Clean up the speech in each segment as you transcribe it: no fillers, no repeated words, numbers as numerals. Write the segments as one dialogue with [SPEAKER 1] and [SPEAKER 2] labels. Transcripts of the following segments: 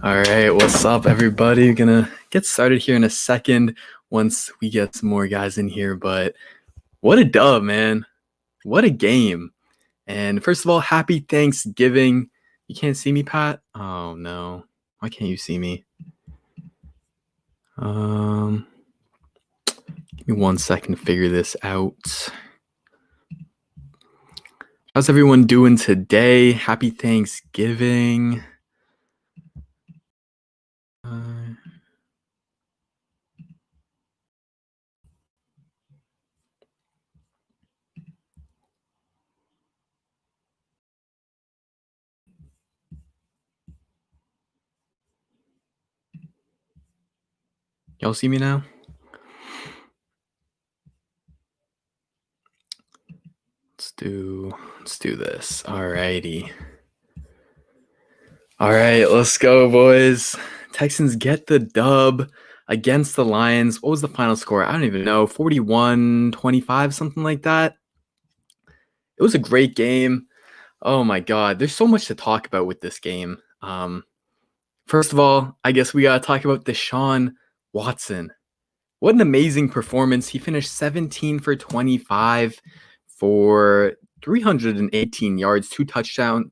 [SPEAKER 1] All right, what's up, everybody? Gonna get started here in a second once we get some more guys in here. But what a dub, man! What a game! And first of all, happy Thanksgiving. You can't see me, Pat? Oh no, why can't you see me? Give me 1 second to figure this out. How's everyone doing today? Happy Thanksgiving. Y'all see me now? Let's do this. Alrighty. All right, let's go, boys. Texans get the dub against the Lions. What was the final score? I don't even know. 41-25, something like that. It was a great game. Oh my God, there's so much to talk about with this game. First of all, I guess we gotta talk about Deshaun Watson. What an amazing performance. He finished 17 for 25 for 318 yards, 4 touchdowns.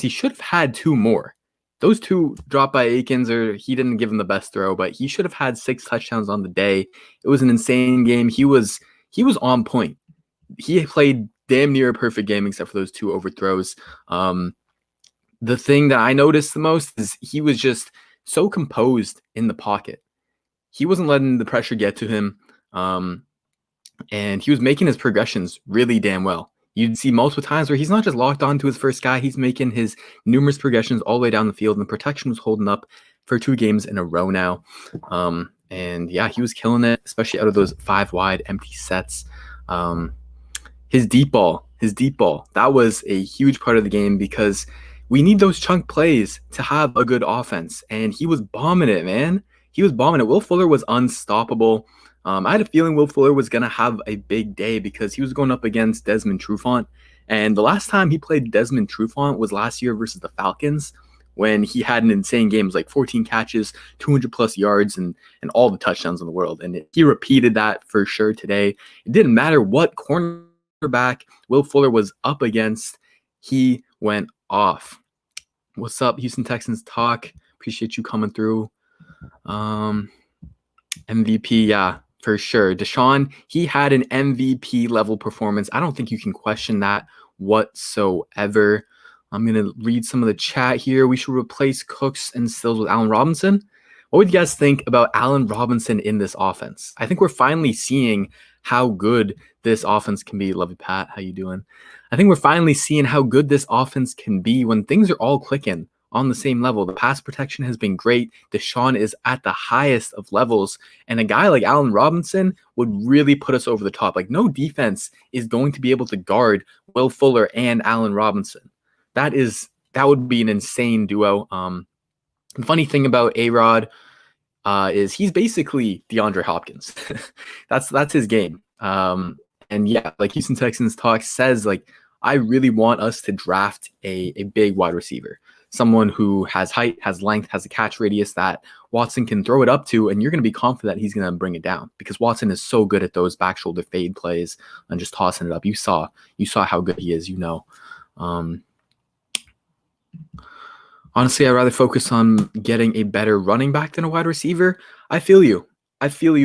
[SPEAKER 1] He should have had 2 more. Those 2 dropped by Akins, or he didn't give him the best throw, but he should have had 6 touchdowns on the day. It was an insane game. He was on point. He played damn near a perfect game except for those 2 overthrows. The thing that I noticed the most is he was just so composed in the pocket. He wasn't letting the pressure get to him, and he was making his progressions really damn well. You'd see multiple times where he's not just locked on to his first guy, he's making his numerous progressions all the way down the field, and the protection was holding up for 2 games in a row now. And yeah, he was killing it, especially out of those 5 wide empty sets. His deep ball, that was a huge part of the game because we need those chunk plays to have a good offense. And he was bombing it, man. He was bombing it. Will Fuller was unstoppable. I had a feeling Will Fuller was going to have a big day because he was going up against Desmond Trufant. And the last time he played Desmond Trufant was last year versus the Falcons when he had an insane game. It was like 14 catches, 200-plus yards, and all the touchdowns in the world. And he repeated that for sure today. It didn't matter what cornerback Will Fuller was up against. He went off. What's up, Houston Texans Talk? Appreciate you coming through. MVP, yeah, for sure. Deshaun, he had an MVP level performance. I don't think you can question that whatsoever. I'm going to read some of the chat here. We should replace Cooks and Stills with Allen Robinson. What would you guys think about Allen Robinson in this offense? I think we're finally seeing how good this offense can be. Love you, Pat. How you doing? I think we're finally seeing how good this offense can be when things are all clicking on the same level. The pass protection has been great. Deshaun is at the highest of levels. And a guy like Allen Robinson would really put us over the top. Like, no defense is going to be able to guard Will Fuller and Allen Robinson. That would be an insane duo. The funny thing about A-Rod is he's basically DeAndre Hopkins. That's his game. And yeah, like Houston Texans Talk says, like, I really want us to draft a big wide receiver. Someone who has height, has length, has a catch radius that Watson can throw it up to, and you're going to be confident that he's going to bring it down because Watson is so good at those back shoulder fade plays and just tossing it up. You saw how good he is, Honestly, I'd rather focus on getting a better running back than a wide receiver. I feel you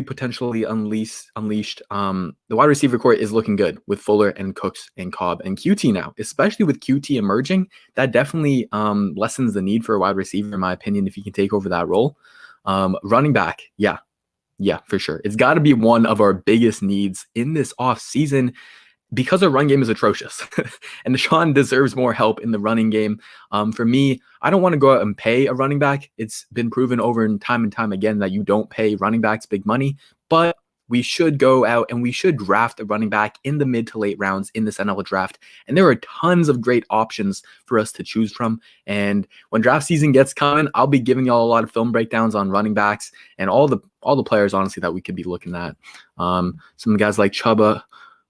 [SPEAKER 1] potentially unleashed. The wide receiver core is looking good with Fuller and Cooks and Cobb and QT now, especially with QT emerging. That definitely lessens the need for a wide receiver, in my opinion, if he can take over that role. Running back, yeah, for sure. It's got to be one of our biggest needs in this off season because our run game is atrocious. And Deshaun deserves more help in the running game. For me, I don't want to go out and pay a running back. It's been proven over and time again that you don't pay running backs big money, but we should go out and we should draft a running back in the mid to late rounds in this NFL draft. And there are tons of great options for us to choose from. And when draft season gets coming, I'll be giving y'all a lot of film breakdowns on running backs and all the players, honestly, that we could be looking at. Some guys like Chuba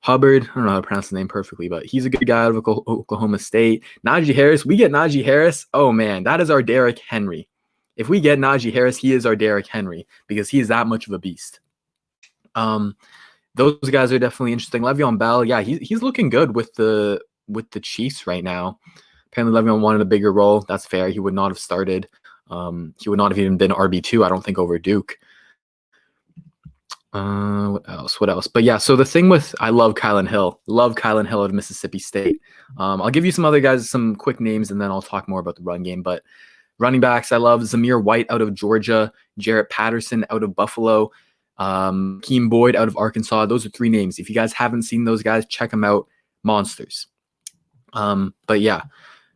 [SPEAKER 1] Hubbard. I don't know how to pronounce his name perfectly, but he's a good guy out of Oklahoma State. Najee Harris. We get Najee Harris. Oh, man, that is our Derrick Henry. If we get Najee Harris, he is our Derrick Henry because he is that much of a beast. Those guys are definitely interesting. Le'Veon Bell, yeah, he's looking good with the Chiefs right now. Apparently, Le'Veon wanted a bigger role. That's fair. He would not have started. He would not have even been RB2, I don't think, over Duke. What else? But yeah, so the thing with, I love Kylan Hill. Love Kylan Hill of Mississippi State. I'll give you some other guys, some quick names, and then I'll talk more about the run game. But running backs, I love Zamir White out of Georgia, Jarrett Patterson out of Buffalo, Keem Boyd out of Arkansas. Those are 3 names. If you guys haven't seen those guys, check them out. Monsters. But yeah,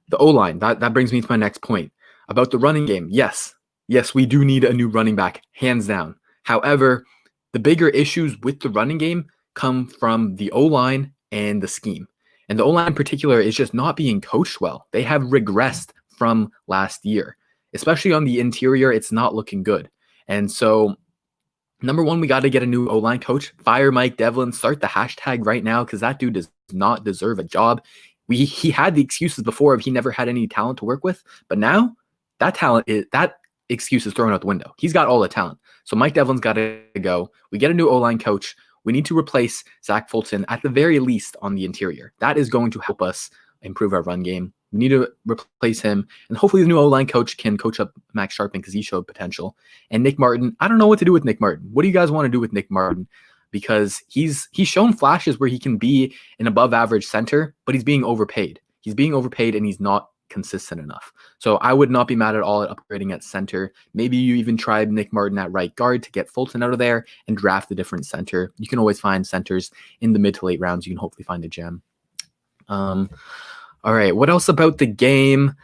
[SPEAKER 1] the O-line, that brings me to my next point. About the running game, yes, we do need a new running back, hands down. However, the bigger issues with the running game come from the O-line and the scheme. And the O-line in particular is just not being coached well. They have regressed from last year. Especially on the interior, it's not looking good. And so, number one, we got to get a new O-line coach. Fire Mike Devlin. Start the hashtag right now because that dude does not deserve a job. He had the excuses before of he never had any talent to work with. But now, that excuse is thrown out the window. He's got all the talent. So Mike Devlin's got to go. We get a new O-line coach. We need to replace Zach Fulton at the very least on the interior. That is going to help us improve our run game. We need to replace him. And hopefully the new O-line coach can coach up Max Sharping because he showed potential. And Nick Martin, I don't know what to do with Nick Martin. What do you guys want to do with Nick Martin? Because he's shown flashes where he can be an above average center, but he's being overpaid. He's being overpaid and he's not consistent enough. So I would not be mad at all at upgrading at center. Maybe you even try Nick Martin at right guard to get Fulton out of there and draft a different center. You can always find centers in the mid to late rounds. You can hopefully find a gem. All right. What else about the game?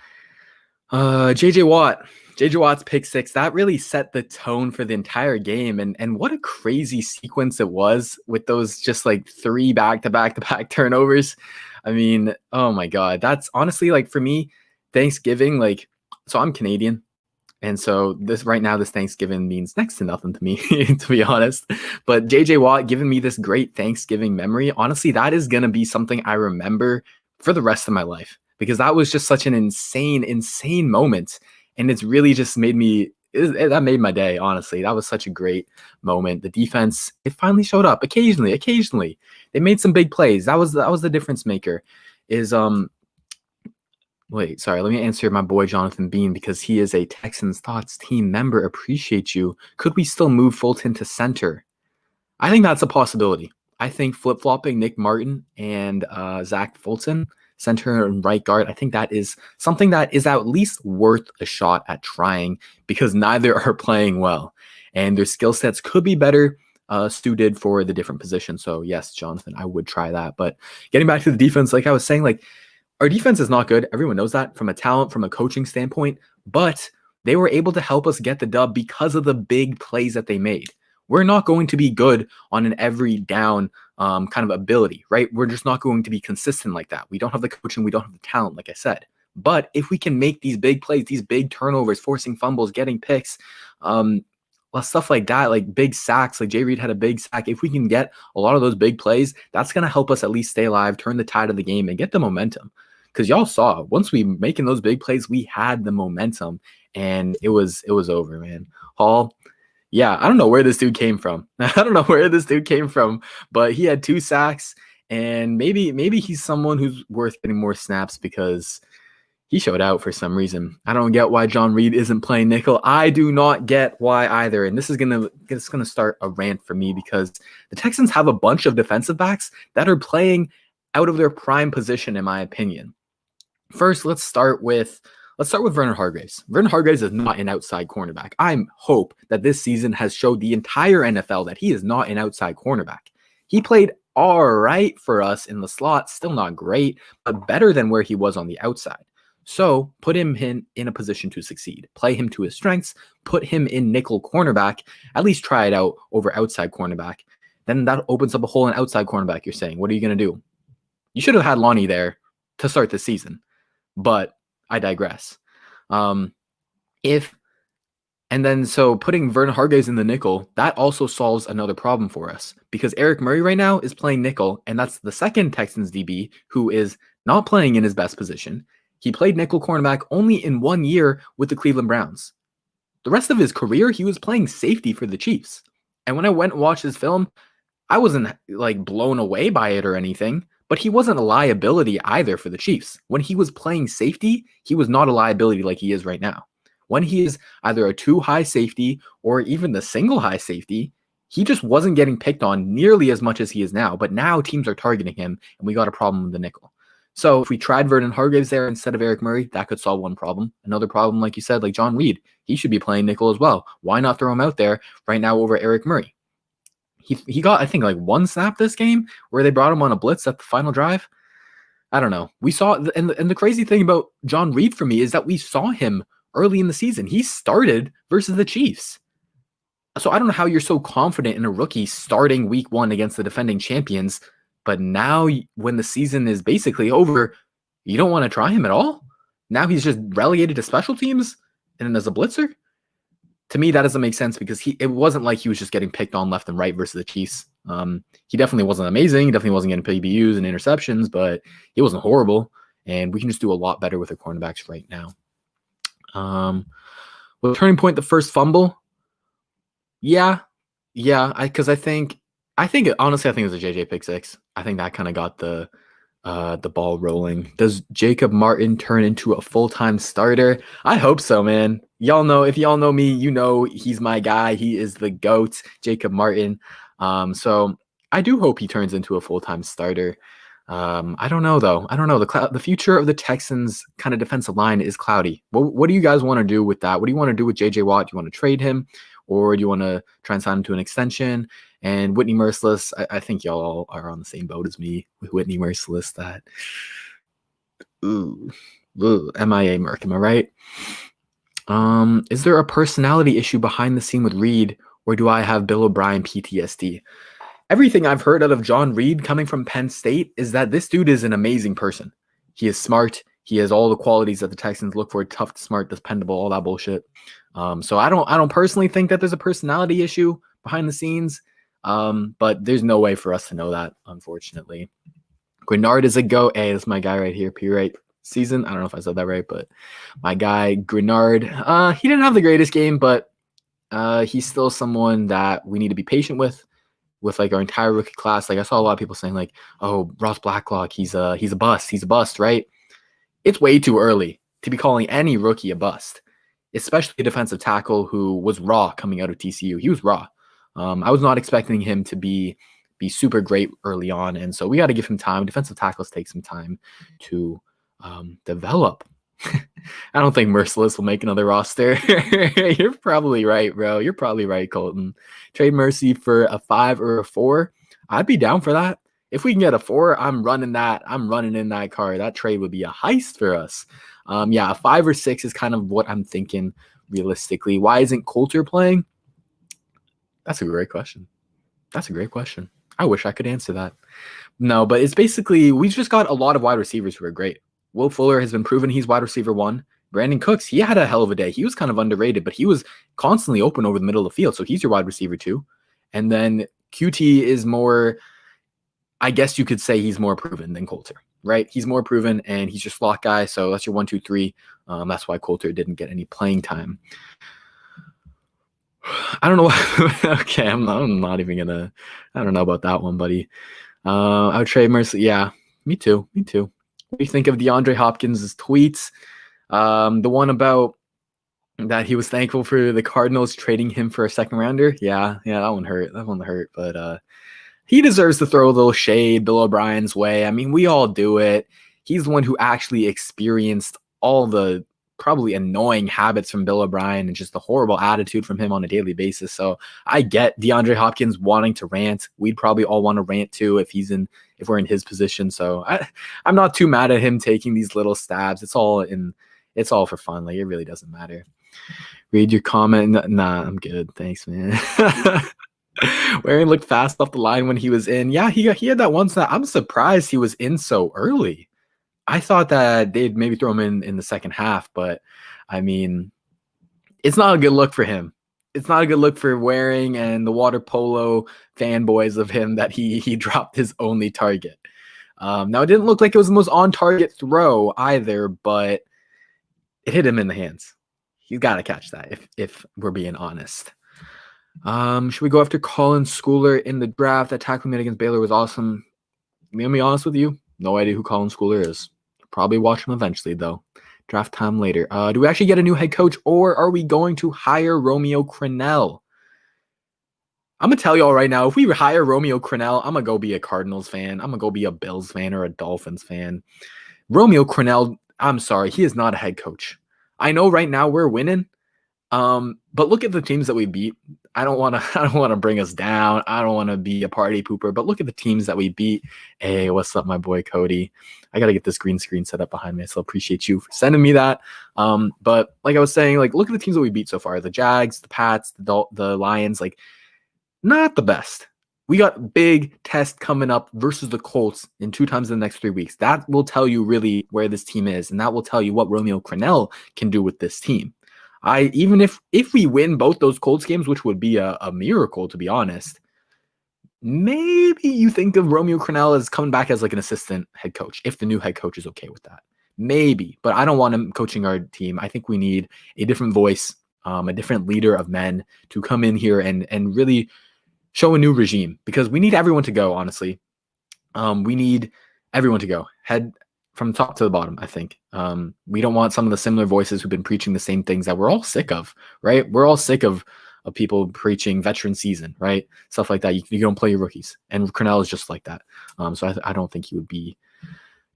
[SPEAKER 1] JJ Watt's pick 6, that really set the tone for the entire game. And what a crazy sequence it was with those just like 3 back-to-back turnovers. I mean, oh my God. That's honestly, like, for me, Thanksgiving, like, so I'm Canadian. And so this Thanksgiving means next to nothing to me, to be honest. But JJ Watt giving me this great Thanksgiving memory, honestly, that is going to be something I remember for the rest of my life. Because that was just such an insane moment. And it's really just made my day, honestly. That was such a great moment. The defense, it finally showed up occasionally. They made some big plays. That was the difference maker. Wait, sorry, let me answer my boy Jonathan Bean because he is a Texans Thoughts team member. Appreciate you. Could we still move Fulton to center? I think that's a possibility. I think flip-flopping Nick Martin and Zach Fulton, center and right guard, I think that is something that is at least worth a shot at trying because neither are playing well. And their skill sets could be better suited for the different positions. So yes, Jonathan, I would try that. But getting back to the defense, like I was saying, like our defense is not good. Everyone knows that from a talent, from a coaching standpoint. But they were able to help us get the dub because of the big plays that they made. We're not going to be good on an every down kind of ability, right? We're just not going to be consistent like that. We don't have the coaching. We don't have the talent, like I said. But if we can make these big plays, these big turnovers, forcing fumbles, getting picks, stuff like that, like big sacks, like Jay Reed had a big sack. If we can get a lot of those big plays, that's going to help us at least stay alive, turn the tide of the game, and get the momentum. Because y'all saw, once we making those big plays, we had the momentum, and it was over, man. Hall, yeah, I don't know where this dude came from. But he had 2 sacks, and maybe he's someone who's worth getting more snaps because he showed out for some reason. I don't get why John Reed isn't playing nickel. I do not get why either. And this is gonna start a rant for me because the Texans have a bunch of defensive backs that are playing out of their prime position, in my opinion. First, let's start with Vernon Hargreaves. Vernon Hargreaves is not an outside cornerback. I hope that this season has showed the entire NFL that he is not an outside cornerback. He played all right for us in the slot, still not great, but better than where he was on the outside. So put him in a position to succeed. Play him to his strengths. Put him in nickel cornerback. At least try it out over outside cornerback. Then that opens up a hole in outside cornerback, you're saying. What are you going to do? You should have had Lonnie there to start the season. But I digress. If And then so putting Vernon Hargreaves in the nickel, that also solves another problem for us because Eric Murray right now is playing nickel, and that's the second Texans DB who is not playing in his best position. He played nickel cornerback only in 1 year with the Cleveland Browns. The rest of his career, he was playing safety for the Chiefs. And when I went and watched his film, I wasn't like blown away by it or anything, but he wasn't a liability either for the Chiefs. When he was playing safety, he was not a liability like he is right now. When he is either a 2 high safety or even the single high safety, he just wasn't getting picked on nearly as much as he is now. But now teams are targeting him, and we got a problem with the nickel. So if we tried Vernon Hargreaves there instead of Eric Murray, that could solve one problem. Another problem, like you said, like John Reed, he should be playing nickel as well. Why not throw him out there right now over Eric Murray? He got, I think, like 1 snap this game where they brought him on a blitz at the final drive. I don't know. We saw, and the crazy thing about John Reed for me is that we saw him early in the season. He started versus the Chiefs. So I don't know how you're so confident in a rookie starting week 1 against the defending champions, but now when the season is basically over, you don't want to try him at all? Now he's just relegated to special teams and as a blitzer? To me, that doesn't make sense because it wasn't like he was just getting picked on left and right versus the Chiefs. He definitely wasn't amazing. He definitely wasn't getting PBUs and interceptions, but he wasn't horrible. And we can just do a lot better with our cornerbacks right now. With turning point, the first fumble. Yeah. Because I think honestly, I think it was a JJ pick six. I think that kind of got the ball rolling. Does Jacob Martin turn into a full-time starter? I hope so, man. If y'all know me, you know he's my guy. He is the GOAT, Jacob Martin. So I do hope he turns into a full-time starter. I don't know, though. I don't know. The future of the Texans kind of defensive line is cloudy. What do you guys want to do with that? What do you want to do with J.J. Watt? Do you want to trade him? Or do you want to try and sign him to an extension? And Whitney Merciless, I think y'all are on the same boat as me with Whitney Merciless. That, MIA Merc, am I right? Is there a personality issue behind the scene with Reed, or do I have Bill O'Brien PTSD? Everything I've heard out of John Reed coming from Penn State is that this dude is an amazing person. He is smart. He has all the qualities that the Texans look for: tough, smart, dependable, all that bullshit. So I don't personally think that there's a personality issue behind the scenes. But there's no way for us to know that, unfortunately. Grenard is a go. Hey, that's my guy right here. P-Right season. I don't know if I said that right, but my guy Grenard. He didn't have the greatest game, but he's still someone that we need to be patient with like our entire rookie class. Like I saw a lot of people saying like, "Oh, Ross Blacklock, he's a bust. He's a bust," right? It's way too early to be calling any rookie a bust, especially a defensive tackle who was raw coming out of TCU. He was raw. I was not expecting him to be super great early on, and so we got to give him time. Defensive tackles take some time to develop. I don't think Merciless will make another roster. You're probably right, bro. You're probably right, Colton. Trade Mercy for a 5 or a 4. I'd be down for that. If we can get a 4, I'm running that. I'm running in that car. That trade would be a heist for us. Yeah, a 5 or 6 is kind of what I'm thinking realistically. Why isn't Coulter playing? That's a great question. I wish I could answer that. No, but it's basically we've just got a lot of wide receivers who are great. Will Fuller has been proven he's wide receiver 1. Brandon Cooks, he had a hell of a day. He was kind of underrated, but he was constantly open over the middle of the field, so he's your wide receiver 2. And then QT is more, I guess you could say he's more proven than Coulter, right? He's more proven, and he's your slot guy, so that's your 1, 2, 3. That's why Coulter didn't get any playing time. I don't know why. Okay, I'm not even gonna. I don't know about that one, buddy. I would trade Mercy. Yeah, me too. What do you think of DeAndre Hopkins' tweets? The one about that he was thankful for the Cardinals trading him for a second rounder. Yeah, that one hurt. But he deserves to throw a little shade Bill O'Brien's way. I mean, we all do it. He's the one who actually experienced all the probably annoying habits from Bill O'Brien and just the horrible attitude from him on a daily basis. So I get DeAndre Hopkins wanting to rant. We'd probably all want to rant too if we're in his position. So I'm not too mad at him taking these little stabs. It's all for fun. Like, it really doesn't matter. Read your comment. Nah, I'm good. Thanks, man. Waring looked fast off the line when he was in. Yeah, he had that one snap. I'm surprised he was in so early. I thought that they'd maybe throw him in the second half, but I mean, it's not a good look for him. It's not a good look for Waring and the water polo fanboys of him that he dropped his only target. Now, it didn't look like it was the most on-target throw either, but it hit him in the hands. He's got to catch that if we're being honest. Should we go after Colin Schooler in the draft? That tackle made against Baylor was awesome. I'm going to be honest with you. No idea who Colin Schooler is. Probably watch him eventually, though. Draft time later. Do we actually get a new head coach, or are we going to hire Romeo Crennel? I'm going to tell y'all right now, if we hire Romeo Crennel, I'm going to go be a Cardinals fan. I'm going to go be a Bills fan or a Dolphins fan. Romeo Crennel, I'm sorry, he is not a head coach. I know right now we're winning, but look at the teams that we beat. I don't want to bring us down. I don't want to be a party pooper, but look at the teams that we beat. Hey, what's up, my boy Cody? I got to get this green screen set up behind me. So appreciate you for sending me that. But like I was saying, like, look at the teams that we beat so far. The Jags, the Pats, the Lions, like, not the best. We got big test coming up versus the Colts in 2 times in the next 3 weeks. That will tell you really where this team is, and that will tell you what Romeo Crennel can do with this team. Even if we win both those Colts games, which would be a miracle, to be honest, maybe you think of Romeo Crennel as coming back as like an assistant head coach, if the new head coach is okay with that. Maybe, but I don't want him coaching our team. I think we need a different voice, a different leader of men to come in here and really show a new regime, because we need everyone to go, honestly. We need everyone to go. Head from top to the bottom, I think. We don't want some of the similar voices who've been preaching the same things that we're all sick of, right? We're all sick of people preaching veteran season, right? Stuff like that. You don't play your rookies. And Crennel is just like that. So I don't think he would be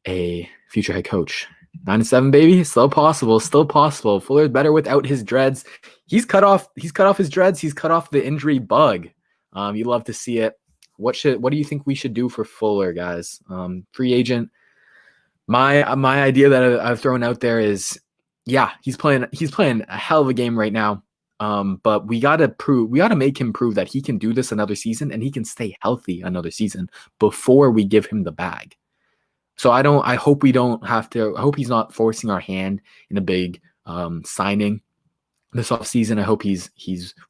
[SPEAKER 1] a future head coach. 9-7, baby. Still possible. Still possible. Fuller's better without his dreads. He's cut off his dreads. He's cut off the injury bug. You love to see it. What do you think we should do for Fuller, guys? Free agent. My idea that I've thrown out there is, yeah, he's playing a hell of a game right now. But we gotta make him prove that he can do this another season and he can stay healthy another season before we give him the bag. So I hope we don't have to. I hope he's not forcing our hand in a big signing this offseason. I hope he's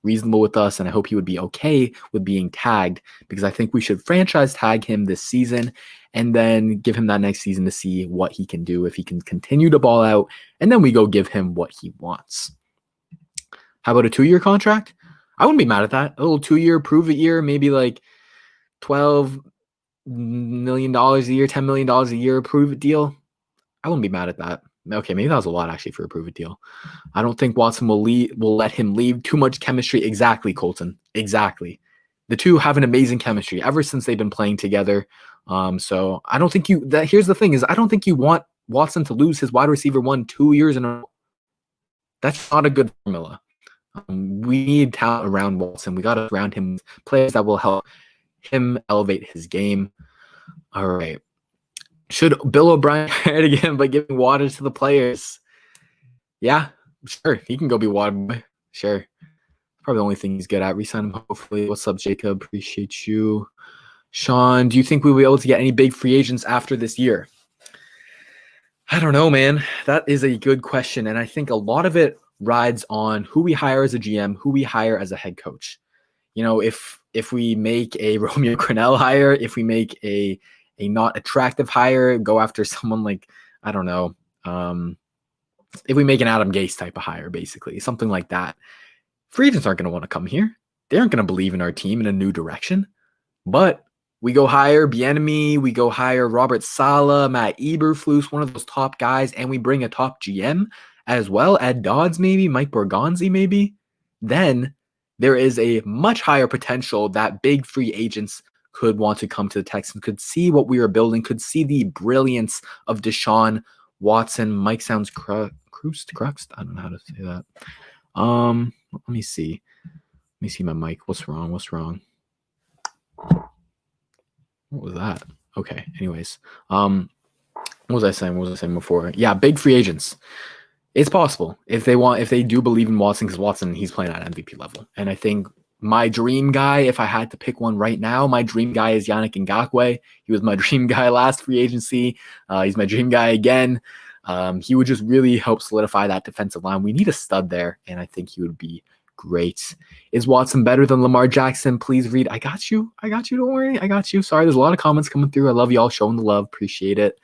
[SPEAKER 1] reasonable with us, and I hope he would be okay with being tagged, because I think we should franchise tag him this season and then give him that next season to see what he can do, if he can continue to ball out, and then we go give him what he wants. How about a 2-year contract? I wouldn't be mad at that. A little 2-year prove-it year, maybe like $12 million a year, $10 million a year prove-it deal. I wouldn't be mad at that. Okay, maybe that was a lot actually for a prove-it deal. I don't think Watson will let him leave. Too much chemistry. Exactly, Colton. Exactly. The two have an amazing chemistry ever since they've been playing together. So I don't think here's the thing is, I don't think you want Watson to lose his wide receiver 1 2 years in a row. That's not a good formula. We need talent around Watson. We got to surround him with players that will help him elevate his game. All right. Should Bill O'Brien hire it again by giving water to the players? Yeah, sure. He can go be water boy. Sure. Probably the only thing he's good at. Resign him, hopefully. What's up, Jacob? Appreciate you. Sean, do you think we'll be able to get any big free agents after this year? I don't know, man. That is a good question. And I think a lot of it rides on who we hire as a GM, who we hire as a head coach. You know, if we make a Romeo Crennel hire, if we make a not attractive hire, go after someone like, I don't know, if we make an Adam Gase type of hire, basically, something like that, free agents aren't going to want to come here. They aren't going to believe in our team in a new direction. But we go hire Bieniemy, we go hire Robert Saleh, Matt Eberflus, one of those top guys, and we bring a top GM as well, Ed Dodds maybe, Mike Borgonzi maybe, then there is a much higher potential that big free agents could want to come to the Texans, could see what we are building, could see the brilliance of Deshaun Watson. Mike sounds cruxed. I don't know how to say that. Let me see. Let me see my mic. What's wrong? What was that? Okay. Anyways, what was I saying before? Yeah, big free agents. It's possible if they do believe in Watson, because Watson, he's playing at MVP level. And I think my dream guy, if I had to pick one right now, my dream guy is Yannick Ngakoue. He was my dream guy last free agency. He's my dream guy again. He would just really help solidify that defensive line. We need a stud there, and I think he would be great. Is Watson better than Lamar Jackson? Please read. I got you. Don't worry. I got you. Sorry, there's a lot of comments coming through. I love y'all showing the love. Appreciate it.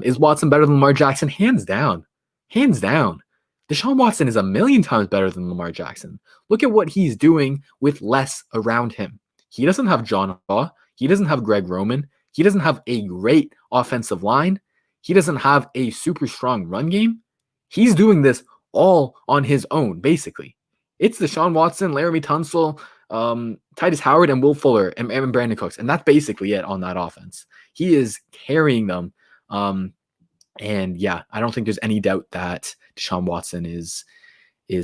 [SPEAKER 1] Is Watson better than Lamar Jackson? Hands down. Hands down. Deshaun Watson is a million times better than Lamar Jackson. Look at what he's doing with less around him. He doesn't have John Haw. He doesn't have Greg Roman. He doesn't have a great offensive line. He doesn't have a super strong run game. He's doing this all on his own, basically. It's Deshaun Watson, Laramie Tunsil, Titus Howard, and Will Fuller, and Brandon Cooks. And that's basically it on that offense. He is carrying them. And yeah, I don't think there's any doubt that Deshaun Watson is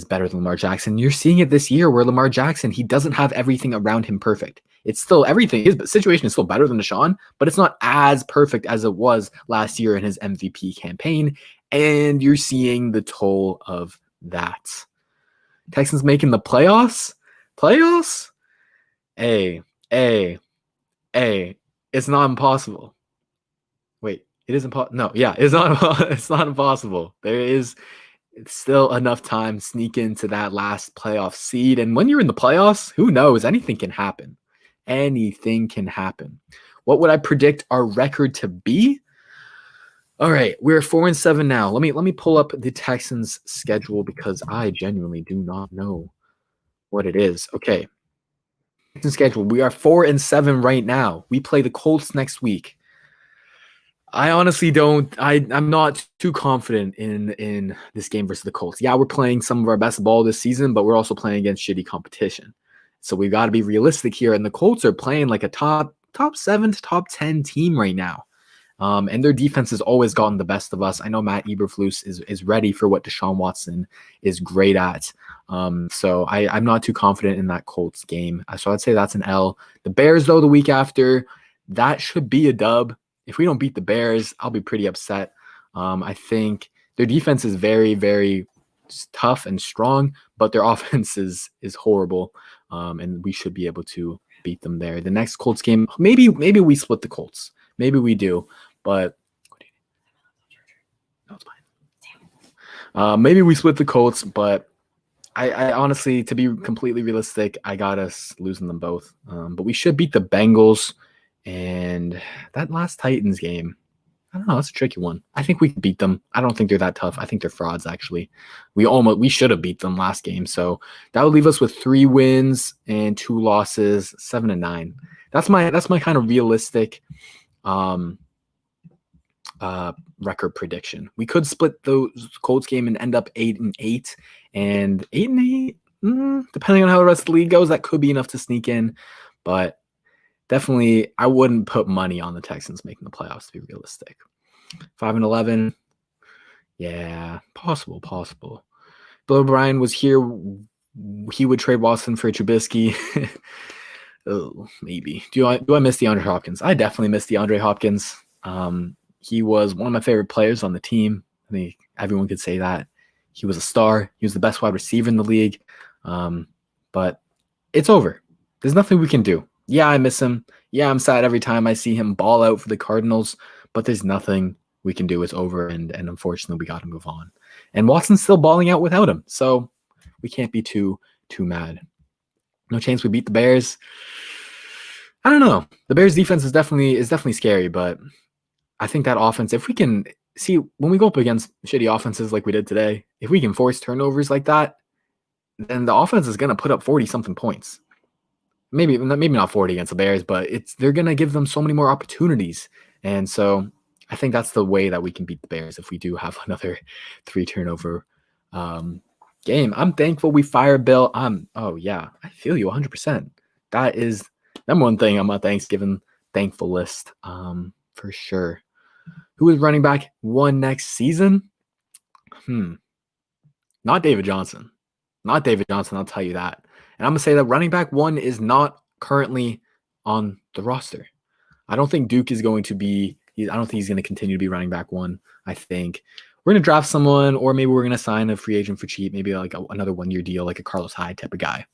[SPEAKER 1] better than Lamar Jackson. You're seeing it this year where Lamar Jackson, he doesn't have everything around him perfect. It's still everything. His situation is still better than Deshaun, but it's not as perfect as it was last year in his MVP campaign. And you're seeing the toll of that. Texans making the playoffs? Playoffs? It's not impossible. Wait, it is impossible. No, yeah, it's not impossible. There is still enough time to sneak into that last playoff seed. And when you're in the playoffs, who knows? Anything can happen. Anything can happen. What would I predict our record to be? All right, we're 4-7 now. Let me pull up the Texans schedule because I genuinely do not know what it is. Okay. Texans schedule. We are 4-7 right now. We play the Colts next week. I honestly don't. I'm not too confident in this game versus the Colts. Yeah, we're playing some of our best ball this season, but we're also playing against shitty competition. So we've got to be realistic here. And the Colts are playing like a top 7 to top 10 team right now. And their defense has always gotten the best of us. I know Matt Eberflus is ready for what Deshaun Watson is great at. So I'm not too confident in that Colts game. So I'd say that's an L. The Bears, though, the week after, that should be a dub. If we don't beat the Bears, I'll be pretty upset. I think their defense is very, very tough and strong, but their offense is horrible. And we should be able to beat them there. The next Colts game, maybe we split the Colts. Maybe we do. But no, it's fine. Maybe we split the Colts, but I honestly, to be completely realistic, I got us losing them both. But we should beat the Bengals, and that last Titans game, I don't know, that's a tricky one. I think we can beat them. I don't think they're that tough. I think they're frauds, actually. We should have beat them last game. So that would leave us with 3 wins and 2 losses, 7-9. That's my kind of realistic record prediction. We could split those Colts game and end up 8-8, and 8-8, depending on how the rest of the league goes, that could be enough to sneak in. But definitely, I wouldn't put money on the Texans making the playoffs, to be realistic. 5-11, yeah, possible. Bill O'Brien was here. He would trade Watson for Trubisky. Oh, maybe. Do I miss DeAndre Hopkins? I definitely miss DeAndre Hopkins. He was one of my favorite players on the team. I think everyone could say that. He was a star. He was the best wide receiver in the league. But it's over. There's nothing we can do. Yeah, I miss him. Yeah, I'm sad every time I see him ball out for the Cardinals, but there's nothing we can do. It's over, and unfortunately, we got to move on. And Watson's still balling out without him, so we can't be too mad. No chance we beat the Bears. I don't know. The Bears defense is definitely scary, but I think that offense, if we can see when we go up against shitty offenses like we did today, if we can force turnovers like that, then the offense is going to put up 40-something points. Maybe not 40 against the Bears, but they're going to give them so many more opportunities. And so I think that's the way that we can beat the Bears if we do have another 3 turnover game. I'm thankful we fired Bill. Oh yeah, I feel you 100%. That is number one thing on my Thanksgiving thankful list, for sure. Who is running back 1 next season? Not David Johnson. Not David Johnson, I'll tell you that. And I'm going to say that running back 1 is not currently on the roster. I don't think Duke is going to be, I don't think he's going to continue to be running back 1. I think we're going to draft someone, or maybe we're going to sign a free agent for cheap, maybe like another 1-year deal, like a Carlos Hyde type of guy.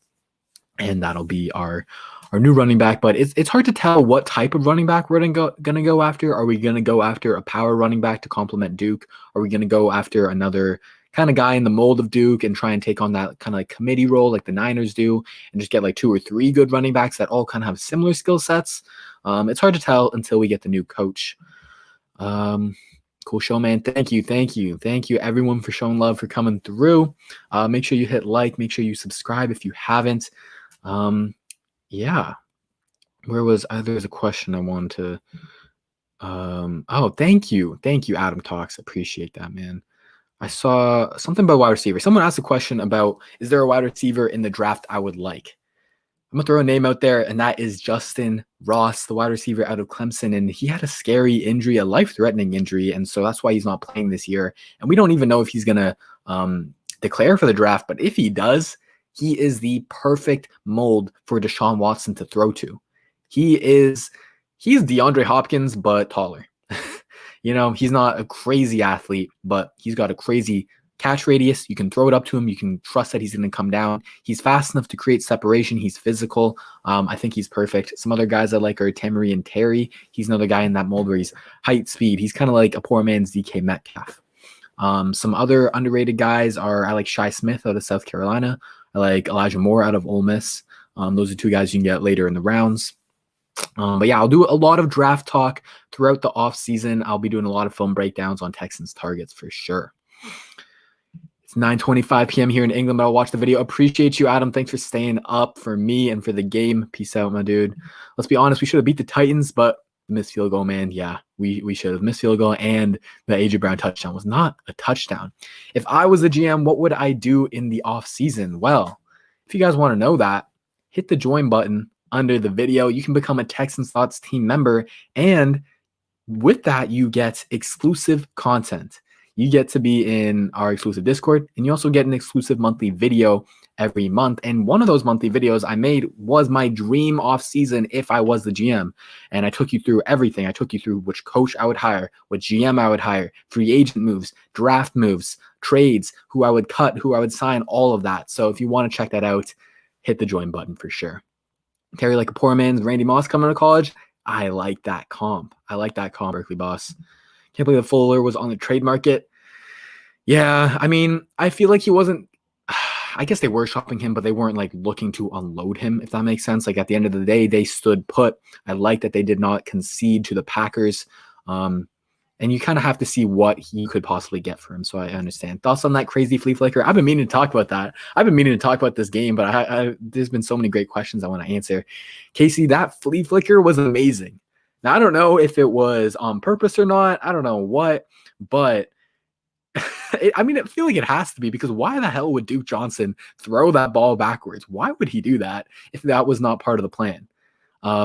[SPEAKER 1] and that'll be our new running back. But it's hard to tell what type of running back we're gonna go after. Are we gonna go after a power running back to complement Duke? Are we gonna go after another kind of guy in the mold of Duke and try and take on that kind of like committee role like the Niners do and just get like 2 or 3 good running backs that all kind of have similar skill sets? It's hard to tell until we get the new coach. Cool show, man. Thank you everyone for showing love, for coming through. Make sure you hit like, make sure you subscribe if you haven't. Yeah, where was there's a question I wanted to oh, thank you Adam Talks, appreciate that, man. I saw something about wide receiver. Someone asked a question about, is there a wide receiver in the draft I would like? I'm gonna throw a name out there, and that is Justin Ross, the wide receiver out of Clemson. And he had a scary injury, a life-threatening injury, and so that's why he's not playing this year. And we don't even know if he's gonna declare for the draft. But if he does, he is the perfect mold for Deshaun Watson to throw to. He's DeAndre Hopkins, but taller. He's not a crazy athlete, but he's got a crazy catch radius. You can throw it up to him. You can trust that he's going to come down. He's fast enough to create separation. He's physical. I think he's perfect. Some other guys I like are Tamari and Terry. He's another guy in that mold where he's height, speed. He's kind of like a poor man's DK Metcalf. Some other underrated guys I like Shi Smith out of South Carolina. I like Elijah Moore out of Ole Miss. Those are 2 guys you can get later in the rounds. But yeah, I'll do a lot of draft talk throughout the off season. I'll be doing a lot of film breakdowns on Texans targets for sure. It's 9:25 p.m. here in England, but I'll watch the video. Appreciate you, Adam. Thanks for staying up for me and for the game. Peace out, my dude. Let's be honest, we should have beat the Titans, but the missed field goal, man. Yeah, we should have. Missed field goal, and the A.J. Brown touchdown was not a touchdown. If I was the GM, what would I do in the off season? Well, if you guys want to know that, hit the join button under the video. You can become a Texans Thoughts team member, and with that, you get exclusive content. You get to be in our exclusive Discord, and you also get an exclusive monthly video every month. And one of those monthly videos I made was my dream off season if I was the GM. And I took you through everything. I took you through which coach I would hire, what GM I would hire, free agent moves, draft moves, trades, who I would cut, who I would sign, all of that. So if you want to check that out, hit the join button for sure. Terry like a poor man's Randy Moss coming to college. I like that comp. Berkeley boss. Can't believe that Fuller was on the trade market. Yeah, I mean, I feel like he wasn't. I guess they were shopping him, but they weren't like looking to unload him, if that makes sense. Like at the end of the day, they stood put. I like that they did not concede to the Packers. And you kind of have to see what he could possibly get for him. So I understand. Thoughts on that crazy flea flicker? I've been meaning to talk about that. I've been meaning to talk about this game, but there's been so many great questions I want to answer. Casey, that flea flicker was amazing. Now, I don't know if it was on purpose or not. I don't know what, but I feel like it has to be, because why the hell would Duke Johnson throw that ball backwards? Why would he do that if that was not part of the plan?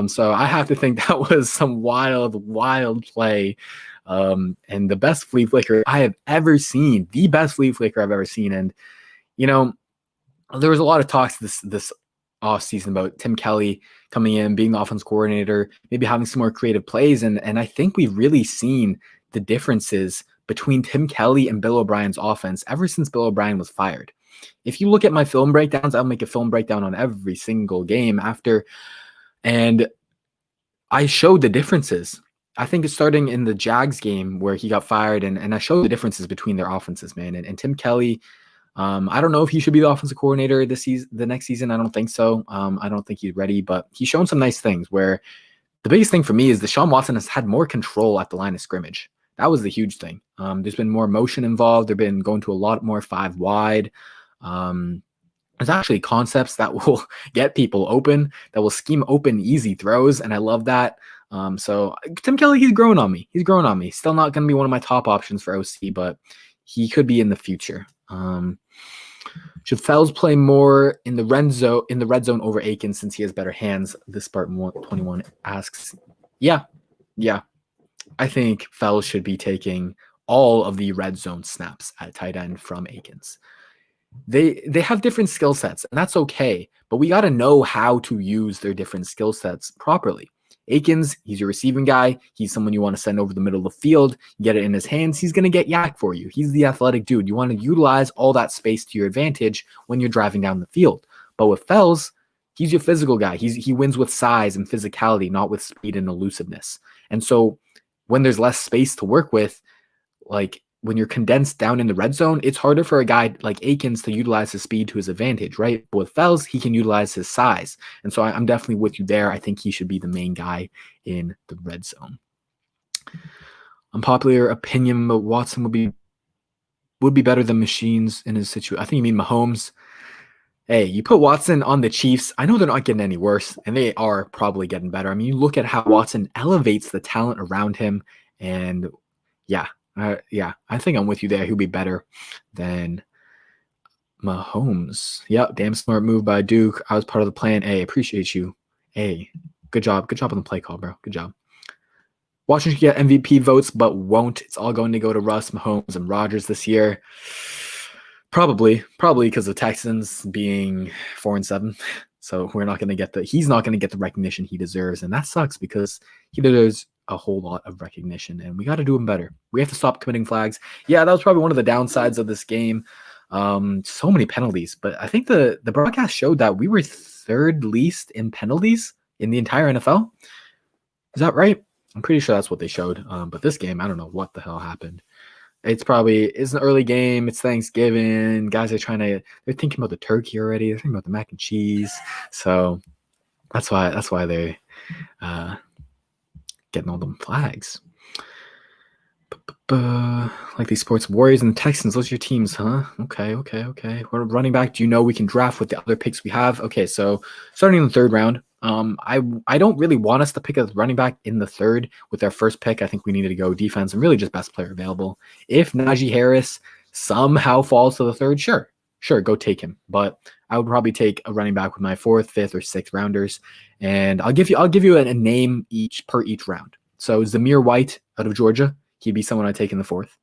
[SPEAKER 1] So I have to think that was some wild play. And the best flea flicker I have ever seen, the best flea flicker I've ever seen. And, there was a lot of talks this offseason about Tim Kelly coming in, being the offense coordinator, maybe having some more creative plays. And I think we've really seen the differences between Tim Kelly and Bill O'Brien's offense ever since Bill O'Brien was fired. If you look at my film breakdowns, I'll make a film breakdown on every single game after, and I showed the differences. I think it's starting in the Jags game where he got fired, and I showed the differences between their offenses, man. And Tim Kelly, I don't know if he should be the offensive coordinator the next season. I don't think so. I don't think he's ready, but he's shown some nice things where the biggest thing for me is Deshaun Watson has had more control at the line of scrimmage. That was the huge thing. There's been more motion involved. They've been going to a lot more 5 wide. There's actually concepts that will get people open, that will scheme open easy throws, and I love that. So Tim Kelly, he's growing on me. Still not going to be one of my top options for OC, but he could be in the future. Should Fells play more in the red zone over Aikens since he has better hands? This Spartan 21 asks. Yeah. I think Fells should be taking all of the red zone snaps at tight end from Aikens. They have different skill sets, and that's okay, but we got to know how to use their different skill sets properly. Aikens, he's your receiving guy. He's someone you want to send over the middle of the field. You get it in his hands, he's going to get yak for you. He's the athletic dude. You want to utilize all that space to your advantage when you're driving down the field. But with Fells, He's your physical guy. He wins with size and physicality, not with speed and elusiveness. And so when there's less space to work with, like when you're condensed down in the red zone, it's harder for a guy like Akins to utilize his speed to his advantage, right? But with Fells, he can utilize his size. And so I'm definitely with you there. I think he should be the main guy in the red zone. Unpopular opinion, but Watson would be better than machines in his situation. I think you mean Mahomes. Hey, you put Watson on the Chiefs. I know they're not getting any worse, and they are probably getting better. I mean, you look at how Watson elevates the talent around him, and yeah, I think I'm with you there. He'll be better than Mahomes. Yep, damn smart move by Duke. I was part of the plan. Hey, appreciate you. Hey, good job. Good job on the play call, bro. Good job. Washington get MVP votes, but won't. It's all going to go to Russ, Mahomes, and Rodgers this year. Probably because the Texans being 4-7. So we're not going to get he's not going to get the recognition he deserves. And that sucks because he deserves a whole lot of recognition and we got to do him better. We have to stop committing flags. Yeah, that was probably one of the downsides of this game. So many penalties, but I think the broadcast showed that we were third least in penalties in the entire NFL. Is that right? I'm pretty sure that's what they showed. But this game, I don't know what the hell happened. It's an early game. It's Thanksgiving. Guys are they're thinking about the turkey already. They're thinking about the mac and cheese. So that's why they're getting all them flags. Like these sports, Warriors and the Texans. Those are your teams, huh? Okay. What running back do you know we can draft with the other picks we have? Okay, so starting in the third round. I don't really want us to pick a running back in the third with our first pick. I think we needed to go defense and really just best player available. If Najee Harris somehow falls to the third, sure, go take him. But I would probably take a running back with my fourth, fifth, or sixth rounders, and I'll give you a name each round. So Zamir White out of Georgia, he'd be someone I'd take in the fourth.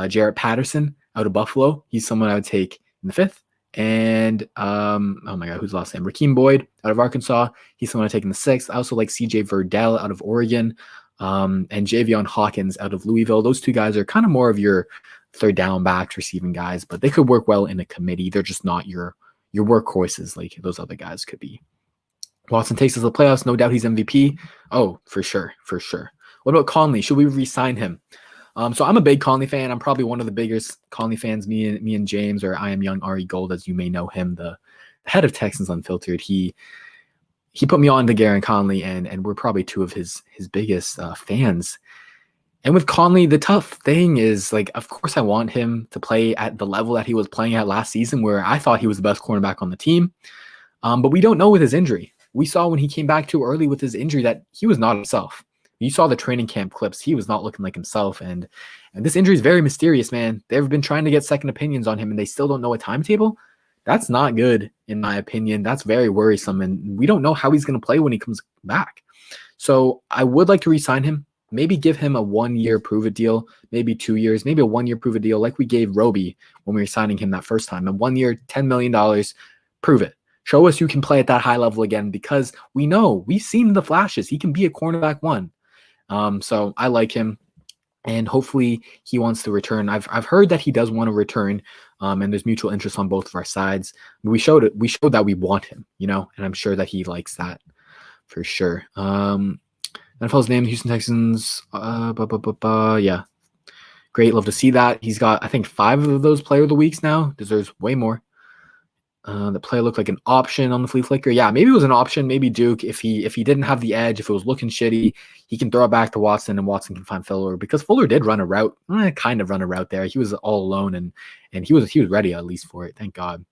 [SPEAKER 1] Jarrett Patterson out of Buffalo, he's someone I would take in the fifth. And oh my god, who's last name? Raheem Boyd out of Arkansas. He's someone I take in the sixth. I also like CJ Verdell out of Oregon, and Javion Hawkins out of Louisville. Those two guys are kind of more of your third down backs, receiving guys, but they could work well in a committee. They're just not your workhorses like those other guys could be. Watson takes us to the playoffs. No doubt he's MVP. Oh, for sure. What about Conley? Should we re-sign him? So I'm a big Conley fan. I'm probably one of the biggest Conley fans. Me and James, or I am young Ari Gold, as you may know him, the head of Texans Unfiltered. He put me on to Garen Conley, and we're probably two of his biggest fans. And with Conley, the tough thing is, like, of course I want him to play at the level that he was playing at last season, where I thought he was the best cornerback on the team. But we don't know with his injury. We saw when he came back too early with his injury that he was not himself. You saw the training camp clips. He was not looking like himself. And this injury is very mysterious, man. They've been trying to get second opinions on him, and they still don't know a timetable. That's not good, in my opinion. That's very worrisome. And we don't know how he's going to play when he comes back. So I would like to re-sign him. Maybe give him a 1-year prove-it deal, maybe 2 years, maybe a 1-year prove-it deal like we gave Roby when we were signing him that first time. A 1 year, $10 million, prove it. Show us you can play at that high level again, because we know, we've seen the flashes. He can be a cornerback one. So I like him, and hopefully he wants to return. I've heard that he does want to return, and there's mutual interest on both of our sides. We showed that we want him, and I'm sure that he likes that for sure. NFL's name, Houston Texans. Yeah, great. Love to see that. He's got, I think, 5 of those player of the weeks now. Deserves way more. The play looked like an option on the flea flicker. Yeah, maybe it was an option. Maybe Duke, if he didn't have the edge, if it was looking shitty, he can throw it back to Watson, and Watson can find Fuller, because Fuller did run a route, kind of run a route there. He was all alone, and he was ready at least for it. Thank God.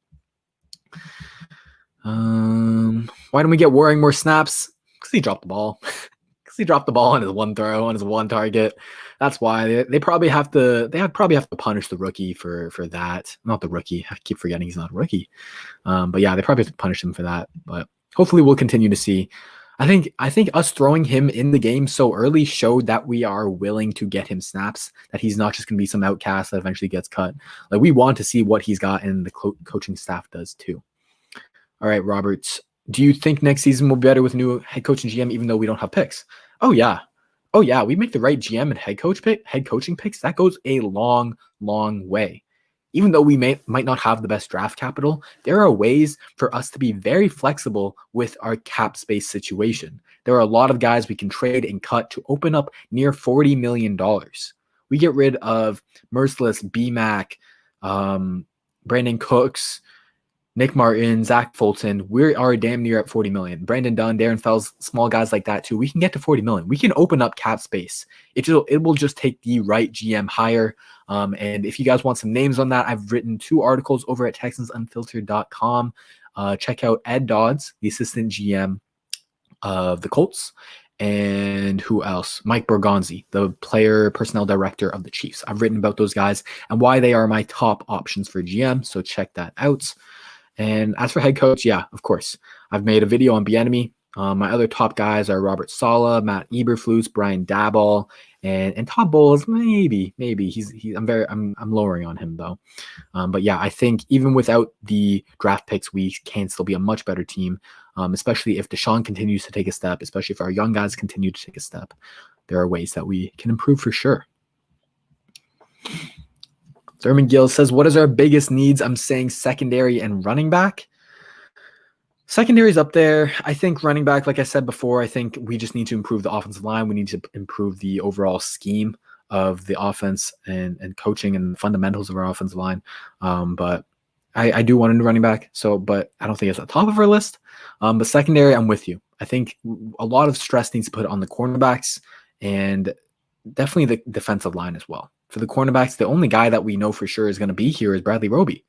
[SPEAKER 1] Why don't we get Waring more snaps? Because he dropped the ball. He dropped the ball on his one throw, on his one target. That's why they probably have to punish the rookie for that. Not the rookie. I keep forgetting he's not a rookie. But yeah, they probably have to punish him for that. But hopefully we'll continue to see. I think us throwing him in the game so early showed that we are willing to get him snaps, that he's not just going to be some outcast that eventually gets cut. Like, we want to see what he's got, and the coaching staff does too. All right, Roberts. Do you think next season will be better with a new head coach and GM, even though we don't have picks? Oh yeah. We make the right GM and head coaching picks. That goes a long, long way. even though we might not have the best draft capital, there are ways for us to be very flexible with our cap space situation. There are a lot of guys we can trade and cut to open up near $40 million. We get rid of Merciless, B-Mac, Brandon Cooks, Nick Martin, Zach Fulton. We are damn near at 40 million. Brandon Dunn, Darren Fells, small guys like that too. We can get to 40 million. We can open up cap space. It will just take the right GM hire. And if you guys want some names on that, I've written 2 articles over at TexansUnfiltered.com. Check out Ed Dodds, the assistant GM of the Colts. And who else? Mike Borgonzi, the player personnel director of the Chiefs. I've written about those guys and why they are my top options for GM. So check that out. And as for head coach, yeah, of course. I've made a video on Bieniemy. My other top guys are Robert Saleh, Matt Eberflus, Brian Daboll, and Todd Bowles. Maybe I'm lowering on him though. But yeah, I think even without the draft picks, we can still be a much better team. Especially if Deshaun continues to take a step, especially if our young guys continue to take a step. There are ways that we can improve for sure. Thurman Gill says, what is our biggest needs? I'm saying secondary and running back. Secondary's up there. I think running back, like I said before, I think we just need to improve the offensive line. We need to improve the overall scheme of the offense and coaching and fundamentals of our offensive line. But I do want a new running back. But I don't think it's at the top of our list. But secondary, I'm with you. I think a lot of stress needs to put on the cornerbacks and definitely the defensive line as well. For the cornerbacks, the only guy that we know for sure is going to be here is Bradley Roby.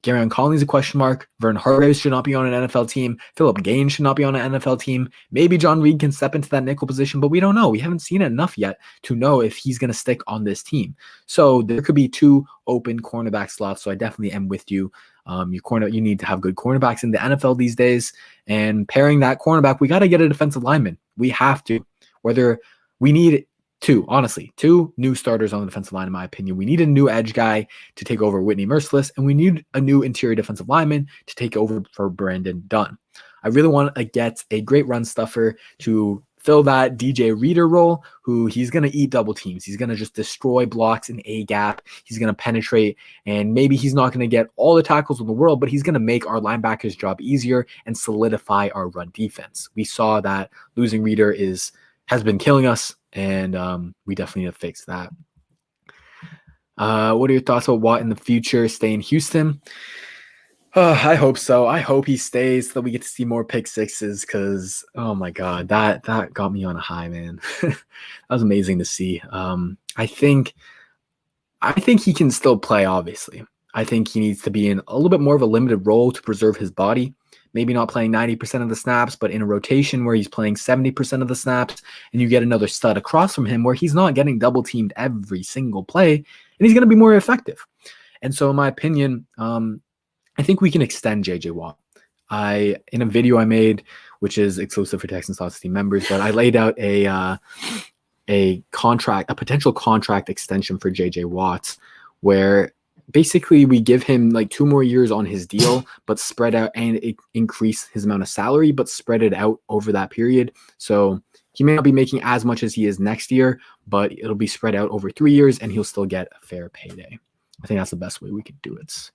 [SPEAKER 1] Garyon Conley's a question mark. Vern Hargraves should not be on an NFL team. Philip Gaines should not be on an NFL team. Maybe John Reed can step into that nickel position, but we don't know. We haven't seen it enough yet to know if he's going to stick on this team. So there could be 2 open cornerback slots. So I definitely am with you. You need to have good cornerbacks in the NFL these days. And pairing that cornerback, we got to get a defensive lineman. We have to. Whether we need 2 new starters on the defensive line, in my opinion. We need a new edge guy to take over Whitney Merciless, and we need a new interior defensive lineman to take over for Brandon Dunn. I really want to get a great run stuffer to fill that DJ Reader role, who he's going to eat double teams. He's going to just destroy blocks in A gap. He's going to penetrate, and maybe he's not going to get all the tackles in the world, but he's going to make our linebackers' job easier and solidify our run defense. We saw that losing Reader has been killing us, and we definitely need to fix that. What are your thoughts about Watt in the future? Stay in Houston? I hope so. I hope he stays so that we get to see more pick sixes because, oh my God, that got me on a high, man. That was amazing to see. I think he can still play, obviously. I think he needs to be in a little bit more of a limited role to preserve his body. Maybe not playing 90% of the snaps, but in a rotation where he's playing 70% of the snaps, and you get another stud across from him where he's not getting double teamed every single play, and he's going to be more effective. And so in my opinion, I think we can extend JJ Watt. In a video I made, which is exclusive for Texans Thoughts team members, but I laid out a potential contract extension for JJ Watt, where basically we give him like 2 more years on his deal, but spread out and increase his amount of salary, but spread it out over that period. So he may not be making as much as he is next year, but it'll be spread out over 3 years and he'll still get a fair payday. I think that's the best way we could do it.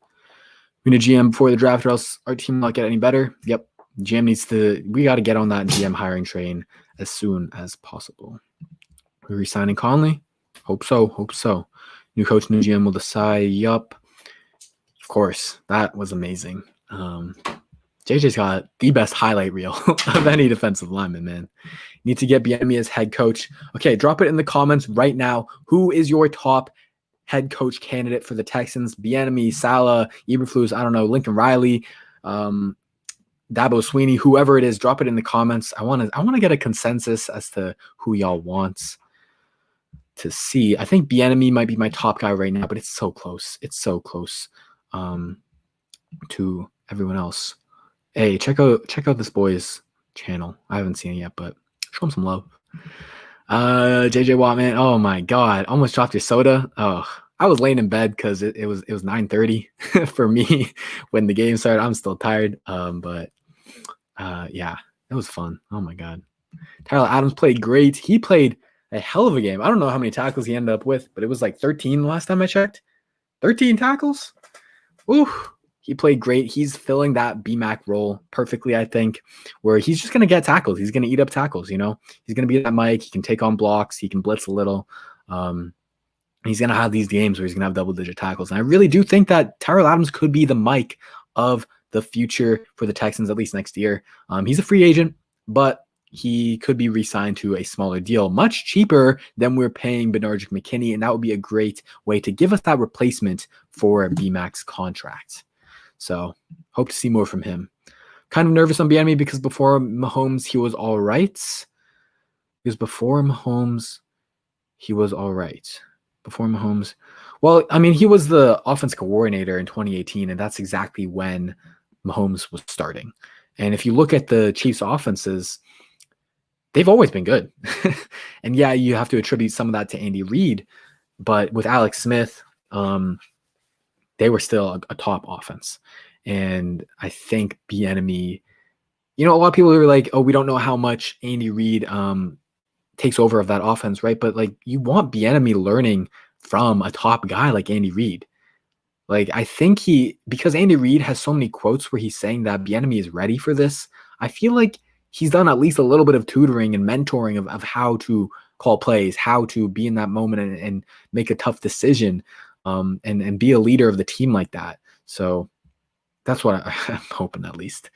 [SPEAKER 1] We need a GM before the draft or else our team will not get any better. Yep. We got to get on that GM hiring train as soon as possible. We're re-signing Conley? Hope so. New coach, new GM will decide. Yup. Of course. That was amazing. JJ's got the best highlight reel of any defensive lineman, man. Need to get Bieniemy as head coach. Okay, drop it in the comments right now. Who is your top head coach candidate for the Texans? Bieniemy, Saleh, Eberflus, I don't know, Lincoln Riley, Dabo Sweeney, whoever it is, drop it in the comments. I want to get a consensus as to who y'all want to see. I think Bieniemy might be my top guy right now, but it's so close. It's so close to everyone else. Hey, check out this boy's channel. I haven't seen it yet, but show him some love. JJ Watt, man. Oh my God. Almost dropped your soda. Oh, I was laying in bed because it was 9:30 for me when the game started. I'm still tired. But yeah, it was fun. Oh my God. Tyler Adams played great. He played a hell of a game. I don't know how many tackles he ended up with, but it was like 13 last time I checked. 13 tackles. Ooh, he played great. He's filling that BMAC role perfectly, I think, where he's just going to get tackles. He's going to eat up tackles, you know? He's going to be that Mike. He can take on blocks. He can blitz a little. He's going to have these games where he's going to have double-digit tackles. And I really do think that Tyrell Adams could be the Mike of the future for the Texans, at least next year. He's a free agent, but he could be re-signed to a smaller deal, much cheaper than we're paying Benardrick McKinney, and that would be a great way to give us that replacement for BMAC's contract. So hope to see more from him. Kind of nervous on Bieniemy because before Mahomes, he was all right. Before Mahomes, well, I mean, he was the offense coordinator in 2018, and that's exactly when Mahomes was starting. And if you look at the Chiefs' offenses, they've always been good. And yeah, you have to attribute some of that to Andy Reid, but with Alex Smith, they were still a top offense. And I think Bieniemy, a lot of people are like, oh, we don't know how much Andy Reid takes over of that offense, right? But like, you want Bieniemy learning from a top guy like Andy Reid. Like, I think because Andy Reid has so many quotes where he's saying that Bieniemy is ready for this, I feel like he's done at least a little bit of tutoring and mentoring of how to call plays, how to be in that moment and make a tough decision, and be a leader of the team like that. So that's what I'm hoping, at least.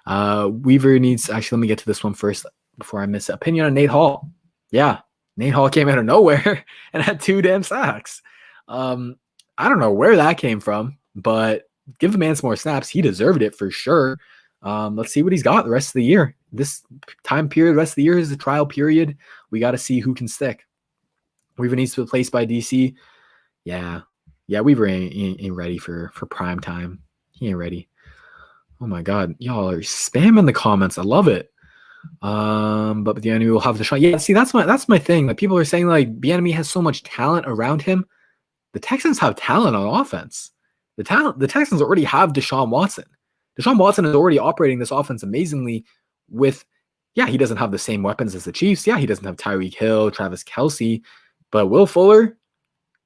[SPEAKER 1] Weaver needs, actually, let me get to this one first before I miss it. Opinion on Nate Hall. Yeah, Nate Hall came out of nowhere and had 2 damn sacks. I don't know where that came from, but give the man some more snaps. He deserved it for sure. Let's see what he's got the rest of the year. This time period, the rest of the year is a trial period. We got to see who can stick. Weaver needs to be replaced by DC. Yeah, Weaver ain't ready for prime time. He ain't ready. Oh my God, y'all are spamming the comments. I love it. But the enemy will have the shot. Yeah, see, that's my thing. Like, people are saying like Bieniemy has so much talent around him. The Texans have talent on offense. The Texans already have Deshaun Watson. Deshaun Watson is already operating this offense amazingly with, yeah, he doesn't have the same weapons as the Chiefs. Yeah, he doesn't have Tyreek Hill, Travis Kelce, but Will Fuller,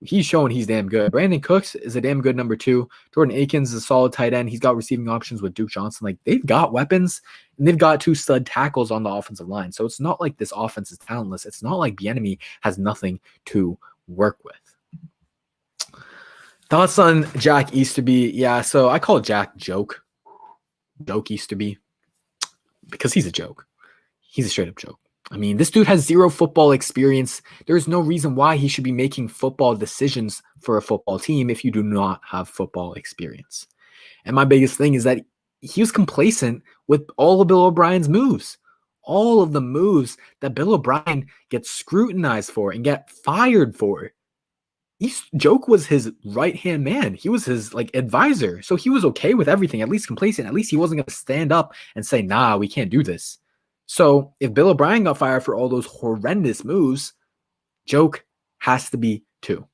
[SPEAKER 1] he's showing he's damn good. Brandon Cooks is a damn good number 2. Jordan Akins is a solid tight end. He's got receiving options with Duke Johnson. Like, they've got weapons, and they've got 2 stud tackles on the offensive line. So it's not like this offense is talentless. It's not like Bieniemy has nothing to work with. Thoughts on Jack Easterby? Yeah, so I call Jack Joke Easterby, because he's a joke. He's a straight up joke. I mean, this dude has 0 football experience. There's no reason why he should be making football decisions for a football team if you do not have football experience. And my biggest thing is that he was complacent with all of Bill O'Brien's moves. All of the moves that Bill O'Brien gets scrutinized for and get fired for. Joke was his right-hand man. He was his advisor. So he was okay with everything, at least complacent. At least he wasn't going to stand up and say, nah, we can't do this. So if Bill O'Brien got fired for all those horrendous moves, Joke has to be too.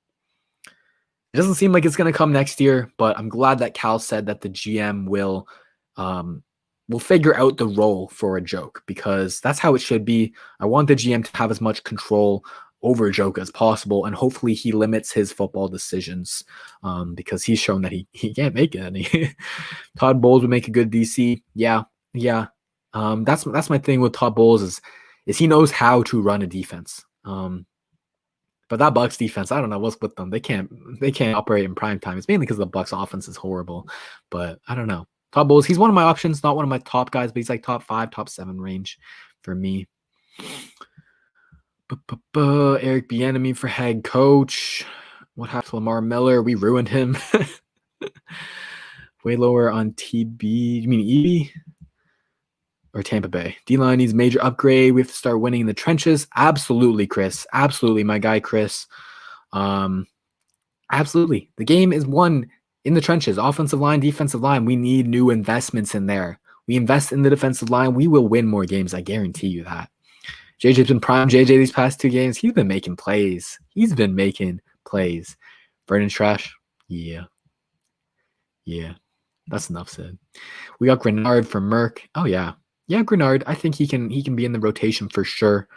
[SPEAKER 1] It doesn't seem like it's going to come next year, but I'm glad that Cal said that the GM will figure out the role for a Joke, because that's how it should be. I want the GM to have as much control over Joke as possible, and hopefully he limits his football decisions, because he's shown that he can't make it. Todd Bowles would make a good DC. Yeah. That's my thing with Todd Bowles is he knows how to run a defense. But that Bucs defense, I don't know what's with them. They can't operate in prime time. It's mainly because the Bucs offense is horrible. But I don't know. Todd Bowles, he's one of my options, not one of my top guys, but he's like top 5, top 7 range for me. Eric Bieniemy for head coach. What happened to Lamar Miller? We ruined him. Way lower on TB. You mean EB? Or Tampa Bay? D-line needs major upgrade. We have to start winning in the trenches. Absolutely, Chris. Absolutely, my guy, Chris. Absolutely. The game is won in the trenches. Offensive line, defensive line. We need new investments in there. We invest in the defensive line, we will win more games. I guarantee you that. JJ's been prime. JJ these past 2 games, he's been making plays. Vernon Trash. Yeah. That's enough said. We got Grenard from Merck. Oh yeah. Yeah, Grenard. I think he can be in the rotation for sure.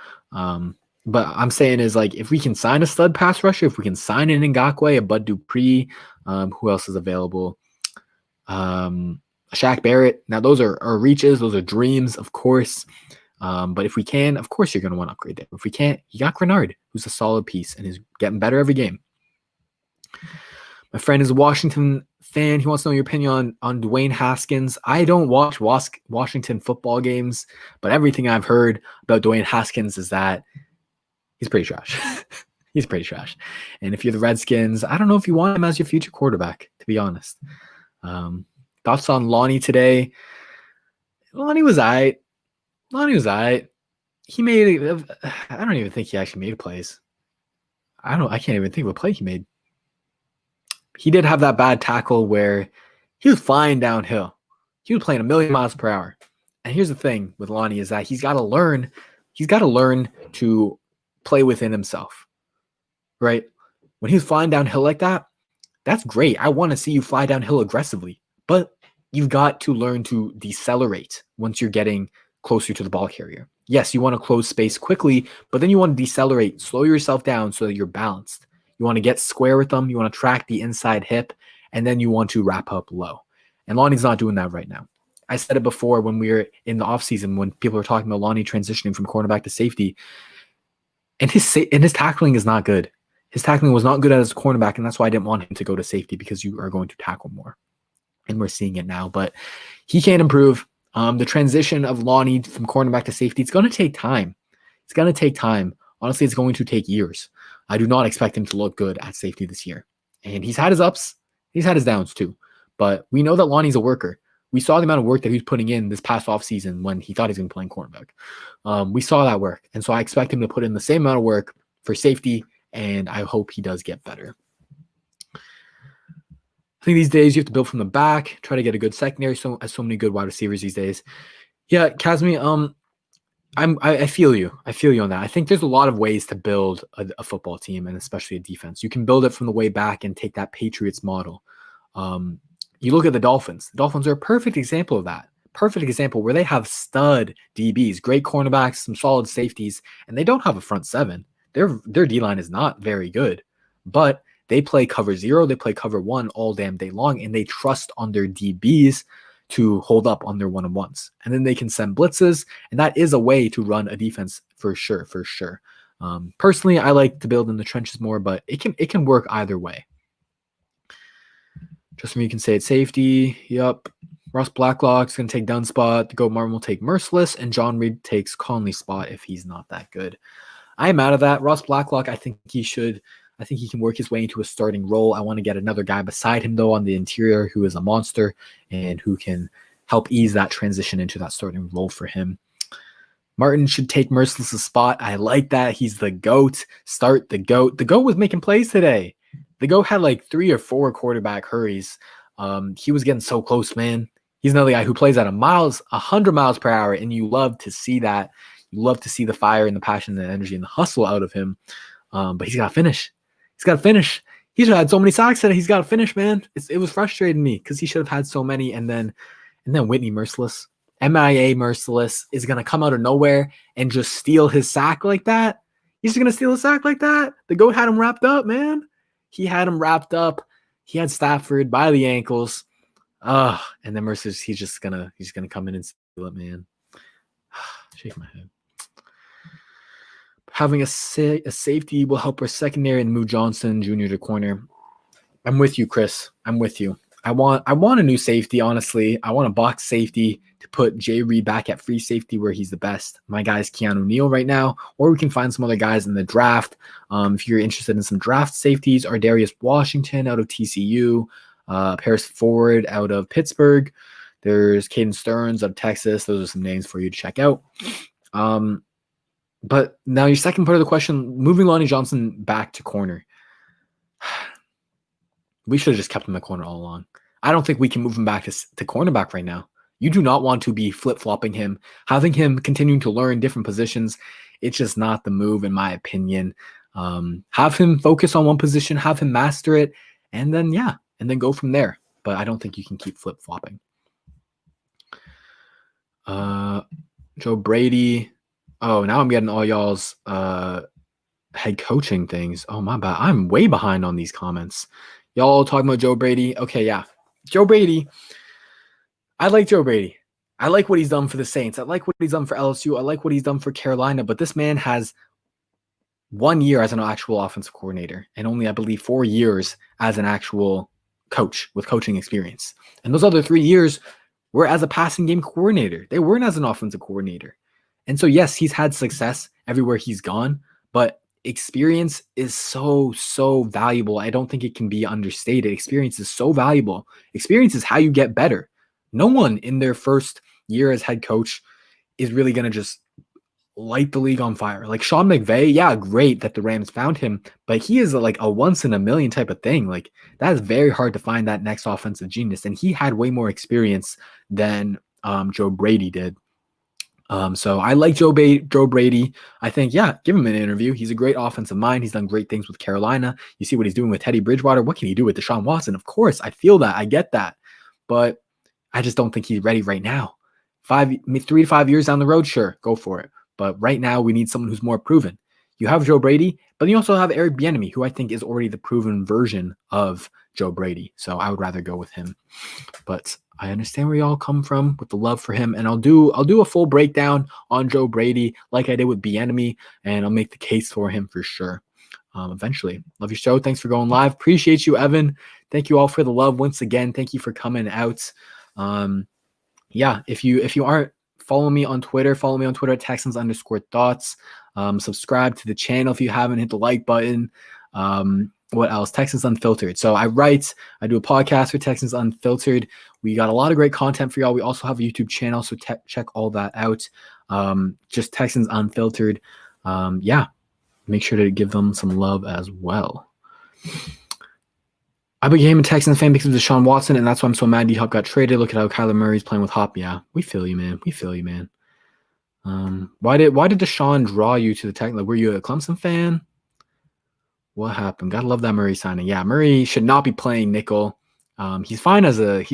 [SPEAKER 1] But I'm saying is like if we can sign a stud pass rusher, if we can sign an Ngakoue, a Bud Dupree, who else is available? Shaq Barrett. Now those are reaches, those are dreams, of course. But if we can, of course you're going to want to upgrade there. If we can't, you got Grenard, who's a solid piece and is getting better every game. My friend is a Washington fan. He wants to know your opinion on Dwayne Haskins. I don't watch Washington football games, but everything I've heard about Dwayne Haskins is that he's pretty trash. He's pretty trash. And if you're the Redskins, I don't know if you want him as your future quarterback, to be honest. Thoughts on Lonnie today? Lonnie was all right. He made, I don't even think he actually made plays. I can't even think of a play he made. He did have that bad tackle where he was flying downhill. He was playing 1,000,000 miles per hour. And here's the thing with Lonnie is that he's got to learn to play within himself, right? When he's flying downhill like that, that's great. I want to see you fly downhill aggressively, but you've got to learn to decelerate once you're getting closer to the ball carrier. Yes, you want to close space quickly, but then you want to decelerate, slow yourself down so that you're balanced. You want to get square with them. You want to track the inside hip, and then you want to wrap up low. And Lonnie's not doing that right now. I said it before when we were in the offseason when people were talking about Lonnie transitioning from cornerback to safety, and his tackling is not good. His tackling was not good as a cornerback, and that's why I didn't want him to go to safety because you are going to tackle more. And we're seeing it now, but he can't improve. The transition of Lonnie from cornerback to safety, it's going to take time. It's going to take time. Honestly, it's going to take years. I do not expect him to look good at safety this year. And he's had his ups. He's had his downs too. But we know that Lonnie's a worker. We saw the amount of work that he was putting in this past offseason when he thought he was going to play cornerback. We saw that work. And so I expect him to put in the same amount of work for safety, and I hope he does get better. I think these days you have to build from the back, try to get a good secondary. So many good wide receivers these days. Yeah, Kazmi, I feel you. I feel you on that. I think there's a lot of ways to build a football team and especially a defense. You can build it from the way back and take that Patriots model. You look at the Dolphins. The Dolphins are a perfect example of that. Perfect example where they have stud DBs, great cornerbacks, some solid safeties, and they don't have a front seven. Their D-line is not very good, but they play cover 0, they play cover 1 all damn day long, and they trust on their DBs to hold up on their one-on-ones. And then they can send blitzes, and that is a way to run a defense for sure. Personally, I like to build in the trenches more, but it can work either way. Just from you can say it's safety. Yep. Ross Blacklock's going to take down spot. The Goat Martin will take Merciless, and John Reed takes Conley's spot if he's not that good. I am out of that. Ross Blacklock, I think he can work his way into a starting role. I want to get another guy beside him, though, on the interior who is a monster and who can help ease that transition into that starting role for him. Martin should take Merciless' spot. I like that. He's the GOAT. Start the GOAT. The GOAT was making plays today. The GOAT had like 3 or 4 quarterback hurries. He was getting so close, man. He's another guy who plays at 100 miles per hour, and you love to see that. You love to see the fire and the passion and the energy and the hustle out of him. But he's got to finish. He's got to finish. He's had so many sacks that he's got to finish, man. It was frustrating me because he should have had so many. And then Whitney Merciless, MIA Merciless, is going to come out of nowhere and just steal his sack like that. He's just going to steal a sack like that. The GOAT had him wrapped up, man. He had him wrapped up. He had Stafford by the ankles. And then Merciless, he's just gonna come in and steal it, man. Shake my head. Having a safety will help our secondary and move Johnson Jr. to corner. I'm with you, Chris. I'm with you. I want a new safety, honestly. I want a box safety to put Jay Reed back at free safety where he's the best. My guy's Keanu Neal right now, or we can find some other guys in the draft. If you're interested in some draft safeties, Ardarius Washington out of TCU, Paris Ford out of Pittsburgh. There's Caden Stearns of Texas. Those are some names for you to check out. But now your second part of the question, moving Lonnie Johnson back to corner. We should have just kept him at corner all along. I don't think we can move him back to cornerback right now. You do not want to be flip-flopping him, having him continuing to learn different positions. It's just not the move, in my opinion. Have him focus on one position, have him master it, and then go from there. But I don't think you can keep flip-flopping. Joe Brady. Oh, now I'm getting all y'all's head coaching things. Oh, my bad. I'm way behind on these comments. Y'all talking about Joe Brady? Okay, yeah. Joe Brady. I like Joe Brady. I like what he's done for the Saints. I like what he's done for LSU. I like what he's done for Carolina. But this man has 1 year as an actual offensive coordinator and only, I believe, 4 years as an actual coach with coaching experience. And those other 3 years were as a passing game coordinator. They weren't as an offensive coordinator. And so, yes, he's had success everywhere he's gone, but experience is so valuable. I don't think it can be understated. Experience is so valuable. Experience is how you get better. No one in their first year as head coach is really going to just light the league on fire. Like Sean McVay, yeah, great that the Rams found him, but he is like a once in a million type of thing. Like that is very hard to find that next offensive genius. And he had way more experience than Joe Brady did. So I like Joe Brady. I think, yeah, give him an interview. He's a great offensive mind. He's done great things with Carolina. You see what he's doing with Teddy Bridgewater. What can he do with Deshaun Watson? Of course, I feel that. I get that. But I just don't think he's ready right now. 3 to 5 years down the road, sure, go for it. But right now, we need someone who's more proven. You have Joe Brady, but you also have Eric Bieniemy, who I think is already the proven version of Joe Brady. So I would rather go with him. But I understand where y'all come from with the love for him, and I'll do a full breakdown on Joe Brady like I did with Bieniemy, and I'll make the case for him for sure. Eventually. Love your show. Thanks for going live. Appreciate you, Evan. Thank you all for the love once again. Thank you for coming out. Yeah, if you aren't following me on Twitter, at Texans_thoughts. Subscribe to the channel if you haven't. Hit the like button. What else? Texans Unfiltered. So I do a podcast for Texans Unfiltered. We got a lot of great content for y'all. We also have a YouTube channel, so check all that out. Just Texans Unfiltered. Yeah, make sure to give them some love as well. I became a Texans fan because of Deshaun Watson, and that's why I'm so mad D-Hop got traded. Look at how Kyler Murray's playing with Hop. Yeah, we feel you, man. Why did Deshaun draw you to the Texans? Like, were you a Clemson fan? What happened? Gotta love that Murray signing. Yeah, Murray should not be playing nickel. He's fine as a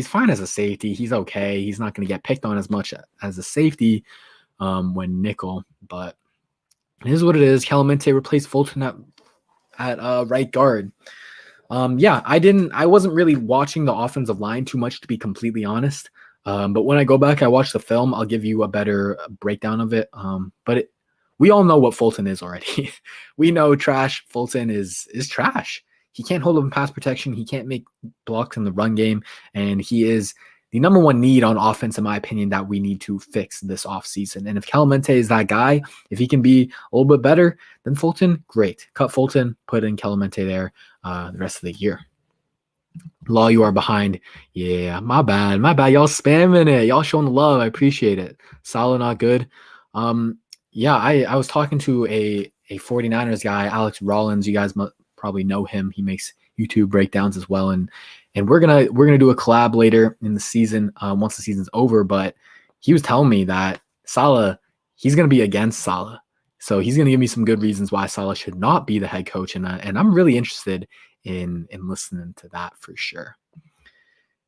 [SPEAKER 1] safety. He's okay. He's not going to get picked on as much as a safety when nickel, but it is what it is. Clemente replaced Fulton at right guard. Yeah, I wasn't really watching the offensive line too much, to be completely honest. But when I go back, I watch the film, I'll give you a better breakdown of it. But we all know what Fulton is already. We know trash. Fulton is trash. He can't hold up in pass protection. He can't make blocks in the run game. And he is the number one need on offense, in my opinion, that we need to fix this offseason. And if Clemente is that guy, if he can be a little bit better than Fulton, great. Cut Fulton, put in Clemente there the rest of the year. Law, you are behind. Yeah, my bad. Y'all spamming it. Y'all showing the love. I appreciate it. Solid, not good. Yeah, I was talking to a 49ers guy, Alex Rollins. You guys probably know him. He makes YouTube breakdowns as well, and we're gonna do a collab later in the season once the season's over. But he was telling me that Saleh, he's gonna be against Saleh, so he's gonna give me some good reasons why Saleh should not be the head coach, and I'm really interested in listening to that for sure.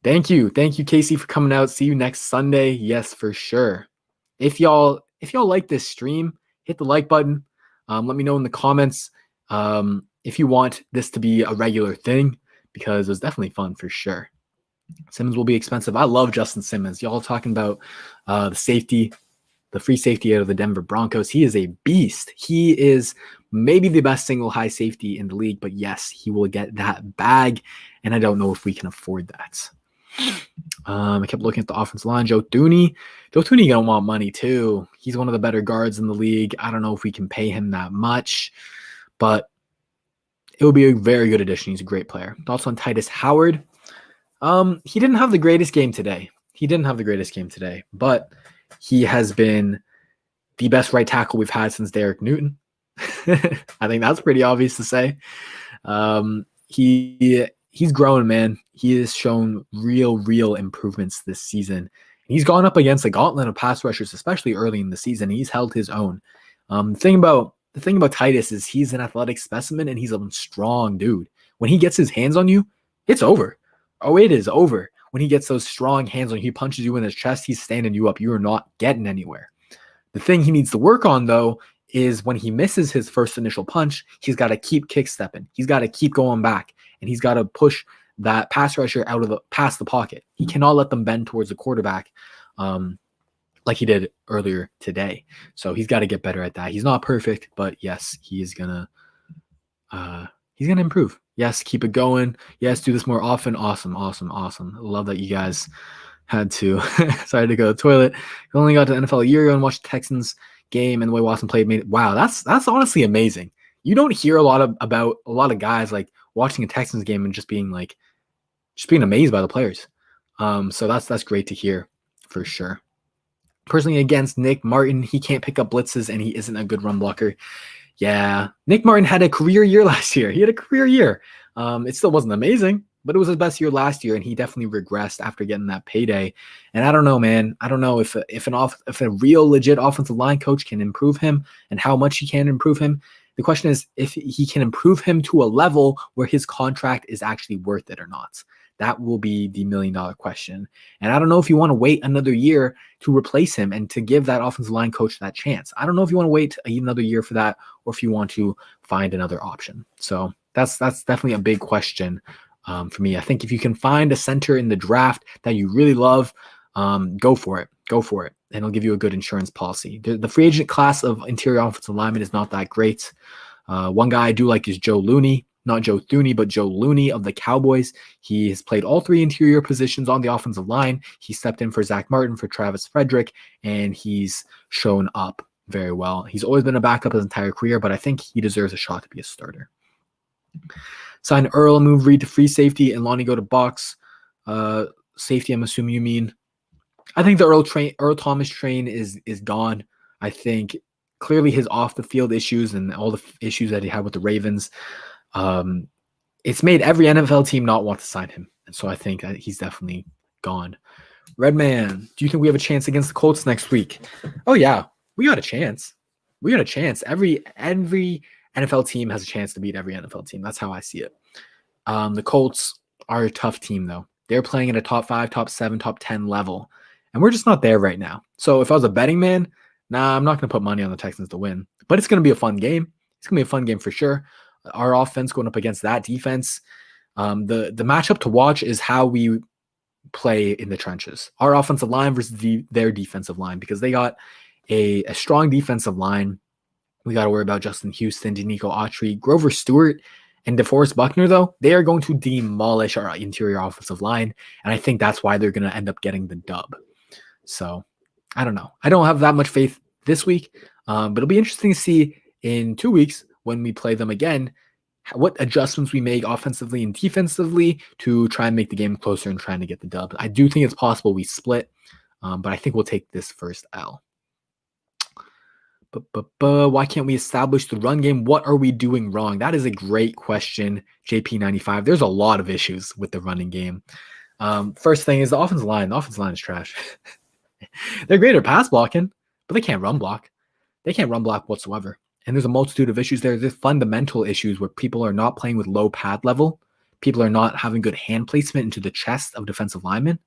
[SPEAKER 1] Thank you, Casey, for coming out. See you next Sunday. Yes, for sure. If y'all like this stream, hit the like button. Let me know in the comments if you want this to be a regular thing, because it was definitely fun for sure. Simmons will be expensive. I love Justin Simmons. Y'all talking about the free safety out of the Denver Broncos. He is a beast. He is maybe the best single high safety in the league, but yes, he will get that bag, and I don't know if we can afford that. I kept looking at the offensive line. Joe Thuney gonna want money too. He's one of the better guards in the league. I don't know if we can pay him that much, but it would be a very good addition. He's a great player. Thoughts on Titus Howard? He didn't have the greatest game today. But he has been the best right tackle we've had since Derek Newton. I think that's pretty obvious to say. He's grown, man. He has shown real improvements this season. He's gone up against a gauntlet of pass rushers, especially early in the season. He's held his own. The thing about Titus is he's an athletic specimen, and he's a strong dude. When he gets his hands on you, it's over. Oh, it is over. When he gets those strong hands on you, he punches you in his chest, he's standing you up. You are not getting anywhere. The thing he needs to work on, though, is when he misses his first initial punch, he's got to keep kick stepping. He's got to keep going back, and he's got to push that pass rusher out of past the pocket. He cannot let them bend towards the quarterback like he did earlier today. So he's got to get better at that. He's not perfect, but yes, he's gonna improve. Yes, keep it going. Yes, do this more often. Awesome. I love that you guys had to sorry to go to the toilet. You only got to the NFL a year ago and watched the Texans game, and the way Watson played made it. Wow, that's honestly amazing. You don't hear about a lot of guys like watching a Texans game and just being amazed by the players. So that's great to hear for sure. Personally, against Nick Martin, he can't pick up blitzes and he isn't a good run blocker. Yeah, Nick Martin had a career year last year. He had a career year. It still wasn't amazing, but it was his best year last year, and he definitely regressed after getting that payday. And I don't know, man. I don't know if a real legit offensive line coach can improve him and how much he can improve him. The question is if he can improve him to a level where his contract is actually worth it or not. That will be the $1 million question. And I don't know if you want to wait another year to replace him and to give that offensive line coach that chance. I don't know if you want to wait another year for that or if you want to find another option. So that's definitely a big question for me. I think if you can find a center in the draft that you really love, go for it. Go for it. And it'll give you a good insurance policy. The free agent class of interior offensive linemen is not that great. One guy I do like is Joe Looney. Not Joe Thuney, but Joe Looney of the Cowboys. He has played all three interior positions on the offensive line. He stepped in for Zach Martin, for Travis Frederick, and he's shown up very well. He's always been a backup his entire career, but I think he deserves a shot to be a starter. Sign Earl, move Reed to free safety, and Lonnie go to box. Safety, I'm assuming you mean. I think the Earl Thomas train is gone. I think clearly his off-the-field issues and all the issues that he had with the Ravens, it's made every NFL team not want to sign him. And so I think he's definitely gone. Redman, do you think we have a chance against the Colts next week? Oh, yeah. We got a chance. Every NFL team has a chance to beat every NFL team. That's how I see it. The Colts are a tough team, though. They're playing at a top 5, top 7, top 10 level. And we're just not there right now. So if I was a betting man, I'm not going to put money on the Texans to win. But it's going to be a fun game. It's going to be a fun game for sure. Our offense going up against that defense. The matchup to watch is how we play in the trenches. Our offensive line versus their defensive line, because they got a strong defensive line. We got to worry about Justin Houston, Danico Autry, Grover Stewart, and DeForest Buckner, though. They are going to demolish our interior offensive line, and I think that's why they're going to end up getting the dub. So, I don't know. I don't have that much faith this week, but it'll be interesting to see in 2 weeks when we play them again, what adjustments we make offensively and defensively to try and make the game closer and trying to get the dub. I do think it's possible we split, but I think we'll take this first L. But why can't we establish the run game? What are we doing wrong? That is a great question, JP95. There's a lot of issues with the running game. First thing is the offensive line. The offensive line is trash. They're great at pass blocking, but they can't run block. They can't run block whatsoever. And there's a multitude of issues there. There's fundamental issues where people are not playing with low pad level. People are not having good hand placement into the chest of defensive linemen.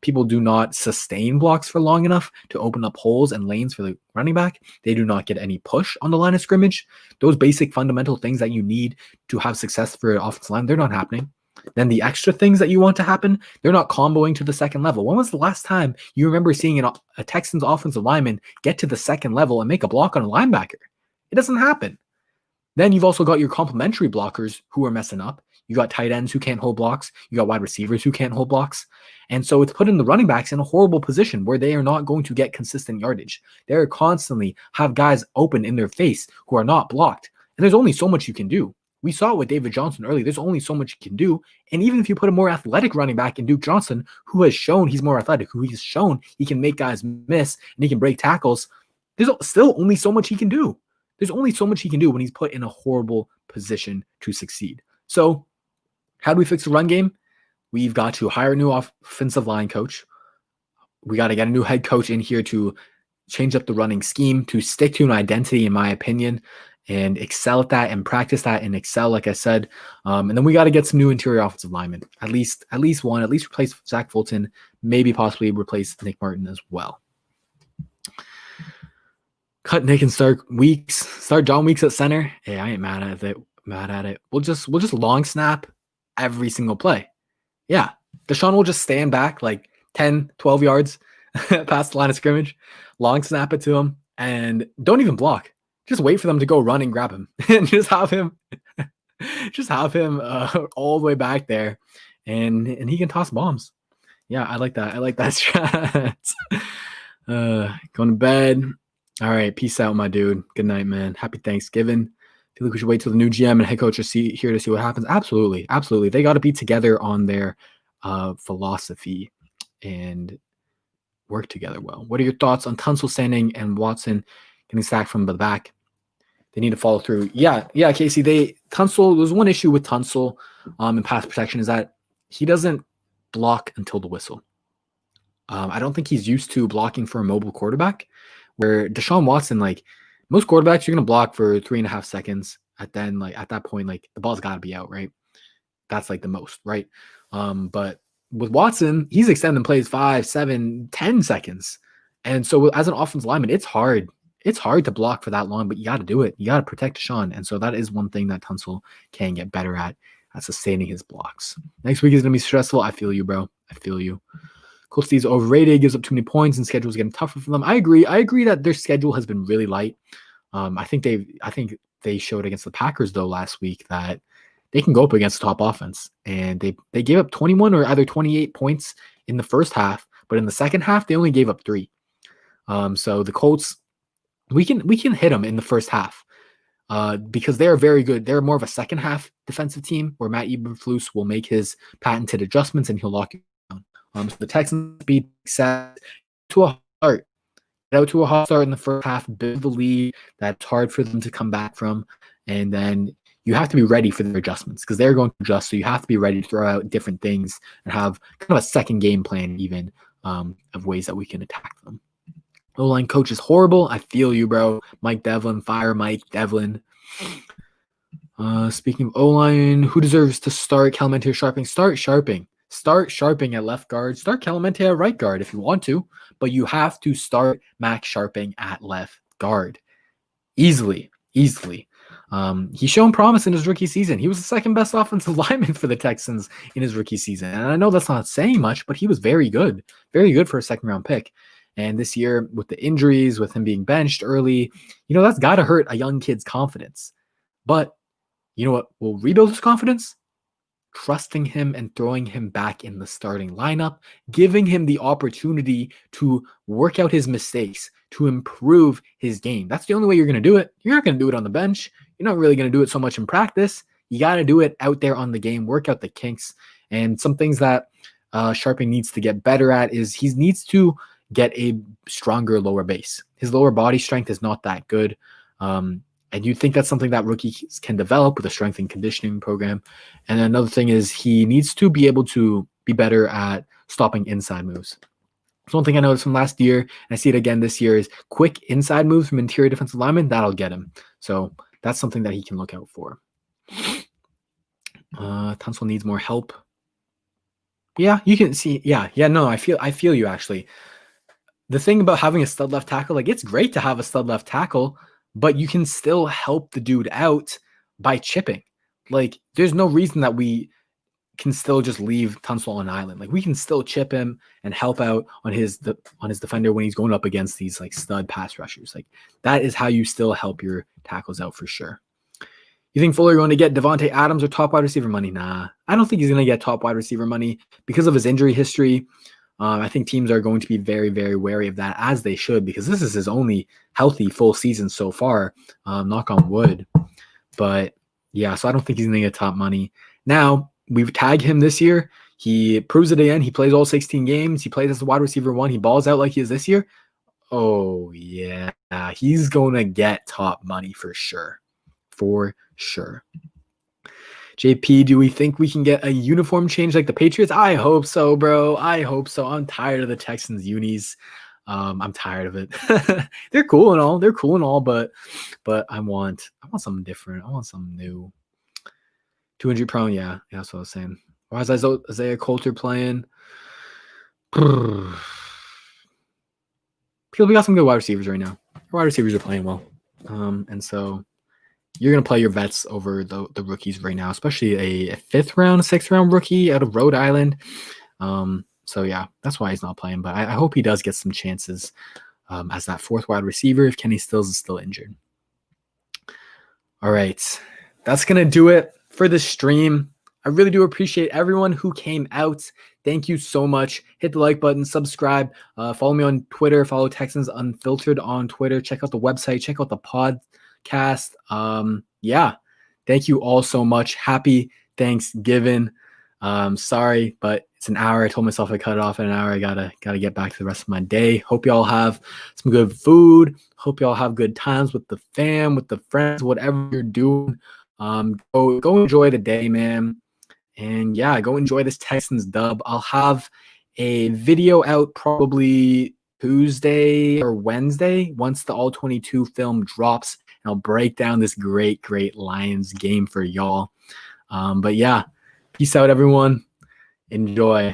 [SPEAKER 1] People do not sustain blocks for long enough to open up holes and lanes for the running back. They do not get any push on the line of scrimmage. Those basic fundamental things that you need to have success for an offensive line, they're not happening. Then the extra things that you want to happen, they're not comboing to the second level. When was the last time you remember seeing a Texans offensive lineman get to the second level and make a block on a linebacker? It doesn't happen. Then you've also got your complementary blockers who are messing up. You got tight ends who can't hold blocks. You got wide receivers who can't hold blocks. And so it's putting the running backs in a horrible position where they are not going to get consistent yardage. They're constantly have guys open in their face who are not blocked. And there's only so much you can do. We saw it with David Johnson earlier. There's only so much you can do. And even if you put a more athletic running back in Duke Johnson, who has shown he's more athletic, who he's shown he can make guys miss and he can break tackles, there's still only so much he can do. There's only so much he can do when he's put in a horrible position to succeed. So how do we fix the run game? We've got to hire a new offensive line coach. We got to get a new head coach in here to change up the running scheme, to stick to an identity, in my opinion, and excel at that and practice that and excel, like I said. And then we got to get some new interior offensive linemen, at least one, at least replace Zach Fulton, maybe possibly replace Nick Martin as well. Cut Nick and start Weeks. Start John Weeks at center. Hey, I ain't mad at it. Mad at it. We'll just long snap every single play. Yeah. Deshaun will just stand back like 10, 12 yards past the line of scrimmage, long snap it to him, and don't even block. Just wait for them to go run and grab him and just have him all the way back there, and he can toss bombs. Yeah, I like that. I like that strat. Going to bed. All right, peace out, my dude. Good night, man. Happy Thanksgiving. Feel like we should wait till the new GM and head coach are here to see what happens. Absolutely, absolutely. They got to be together on their philosophy and work together well. What are your thoughts on Tunsil standing and Watson getting sacked from the back? They need to follow through. Yeah, Casey. Tunsil. There's one issue with Tunsil in pass protection is that he doesn't block until the whistle. I don't think he's used to blocking for a mobile quarterback. Where Deshaun Watson, like most quarterbacks, you're gonna block for 3.5 seconds. At that point, like the ball's got to be out, right? That's like the most, right? But with Watson, he's extending plays 5, 7, 10 seconds, and so as an offensive lineman, it's hard. It's hard to block for that long, but you got to do it. You got to protect Deshaun, and so that is one thing that Tunsil can get better at sustaining his blocks. Next week is gonna be stressful. I feel you, bro. I feel you. Colts D's overrated, gives up too many points, and schedule's getting tougher for them. I agree. I agree that their schedule has been really light. I think they showed against the Packers though last week that they can go up against the top offense, and they gave up 21 or either 28 points in the first half, but in the second half they only gave up 3. So the Colts, we can hit them in the first half because they are very good. They're more of a second half defensive team where Matt Eberflus will make his patented adjustments and he'll lock you down. So the Texans beat set to a start. Get out to a hot start in the first half, build the lead that's hard for them to come back from, and then you have to be ready for their adjustments because they're going to adjust. So you have to be ready to throw out different things and have kind of a second game plan even of ways that we can attack them. O-line coach is horrible. I feel you, bro. Mike Devlin, fire Mike Devlin. Speaking of O-line, who deserves to start? Clemente or Sharping? Start Sharping. Start Sharping at left guard. Start Clemente at right guard if you want to, but you have to start Max Sharping at left guard. Easily. He's shown promise in his rookie season. He was the second best offensive lineman for the Texans in his rookie season. And I know that's not saying much, but he was very good for a second round pick. And this year with the injuries, with him being benched early, that's got to hurt a young kid's confidence. But you know what will rebuild his confidence? Trusting him and throwing him back in the starting lineup, giving him the opportunity to work out his mistakes, to improve his game. That's the only way you're going to do it. You're not going to do it on the bench. You're not really going to do it so much in practice. You got to do it out there on the game, work out the kinks. And some things that Sharping needs to get better at is he needs to get a stronger lower base. His lower body strength is not that good. And you think that's something that rookies can develop with a strength and conditioning program. And another thing is he needs to be able to be better at stopping inside moves. So one thing I noticed from last year, and I see it again this year, is quick inside moves from interior defensive linemen. That'll get him. So that's something that he can look out for. Tunsil needs more help. Yeah, you can see. Yeah. No, I feel you actually. The thing about having a stud left tackle, like it's great to have a stud left tackle, but you can still help the dude out by chipping. Like there's no reason that we can still just leave Tunsil on an island. Like we can still chip him and help out on his defender when he's going up against these like stud pass rushers. Like that is how you still help your tackles out for sure. You think Fuller going to get Devontae Adams or top wide receiver money? Nah, I don't think he's going to get top wide receiver money because of his injury history. I think teams are going to be very, very wary of that, as they should, because this is his only healthy full season so far, knock on wood. But yeah, so I don't think he's going to get top money. Now, we've tagged him this year. He proves it again. He plays all 16 games. He plays as the wide receiver 1. He balls out like he is this year. Oh, yeah. He's going to get top money for sure. For sure. JP, do we think we can get a uniform change like the Patriots? I hope so, bro. I hope so. I'm tired of the Texans unis. I'm tired of it. They're cool and all, but I want something different. I want something new. 200 prone, yeah, that's what I was saying. Why is Isaiah Coulter playing? Because because we got some good wide receivers right now. Our wide receivers are playing well. And so you're going to play your vets over the rookies right now, especially a 5th round, 6th round rookie out of Rhode Island. So yeah, that's why he's not playing. But I hope he does get some chances as that 4th wide receiver if Kenny Stills is still injured. All right, that's going to do it for the stream. I really do appreciate everyone who came out. Thank you so much. Hit the like button, subscribe, follow me on Twitter, follow Texans Unfiltered on Twitter. Check out the website, check out the podcast. Yeah, thank you all so much. Happy Thanksgiving. Sorry, but it's an hour. I told myself I cut it off in an hour. I gotta get back to the rest of my day. Hope y'all have some good food. Hope y'all have good times with the fam, with the friends, whatever you're doing. Go enjoy the day, man. And yeah, go enjoy this Texans dub. I'll have a video out probably Tuesday or Wednesday once the All 22 film drops. And I'll break down this great Lions game for y'all. But yeah, peace out, everyone. Enjoy.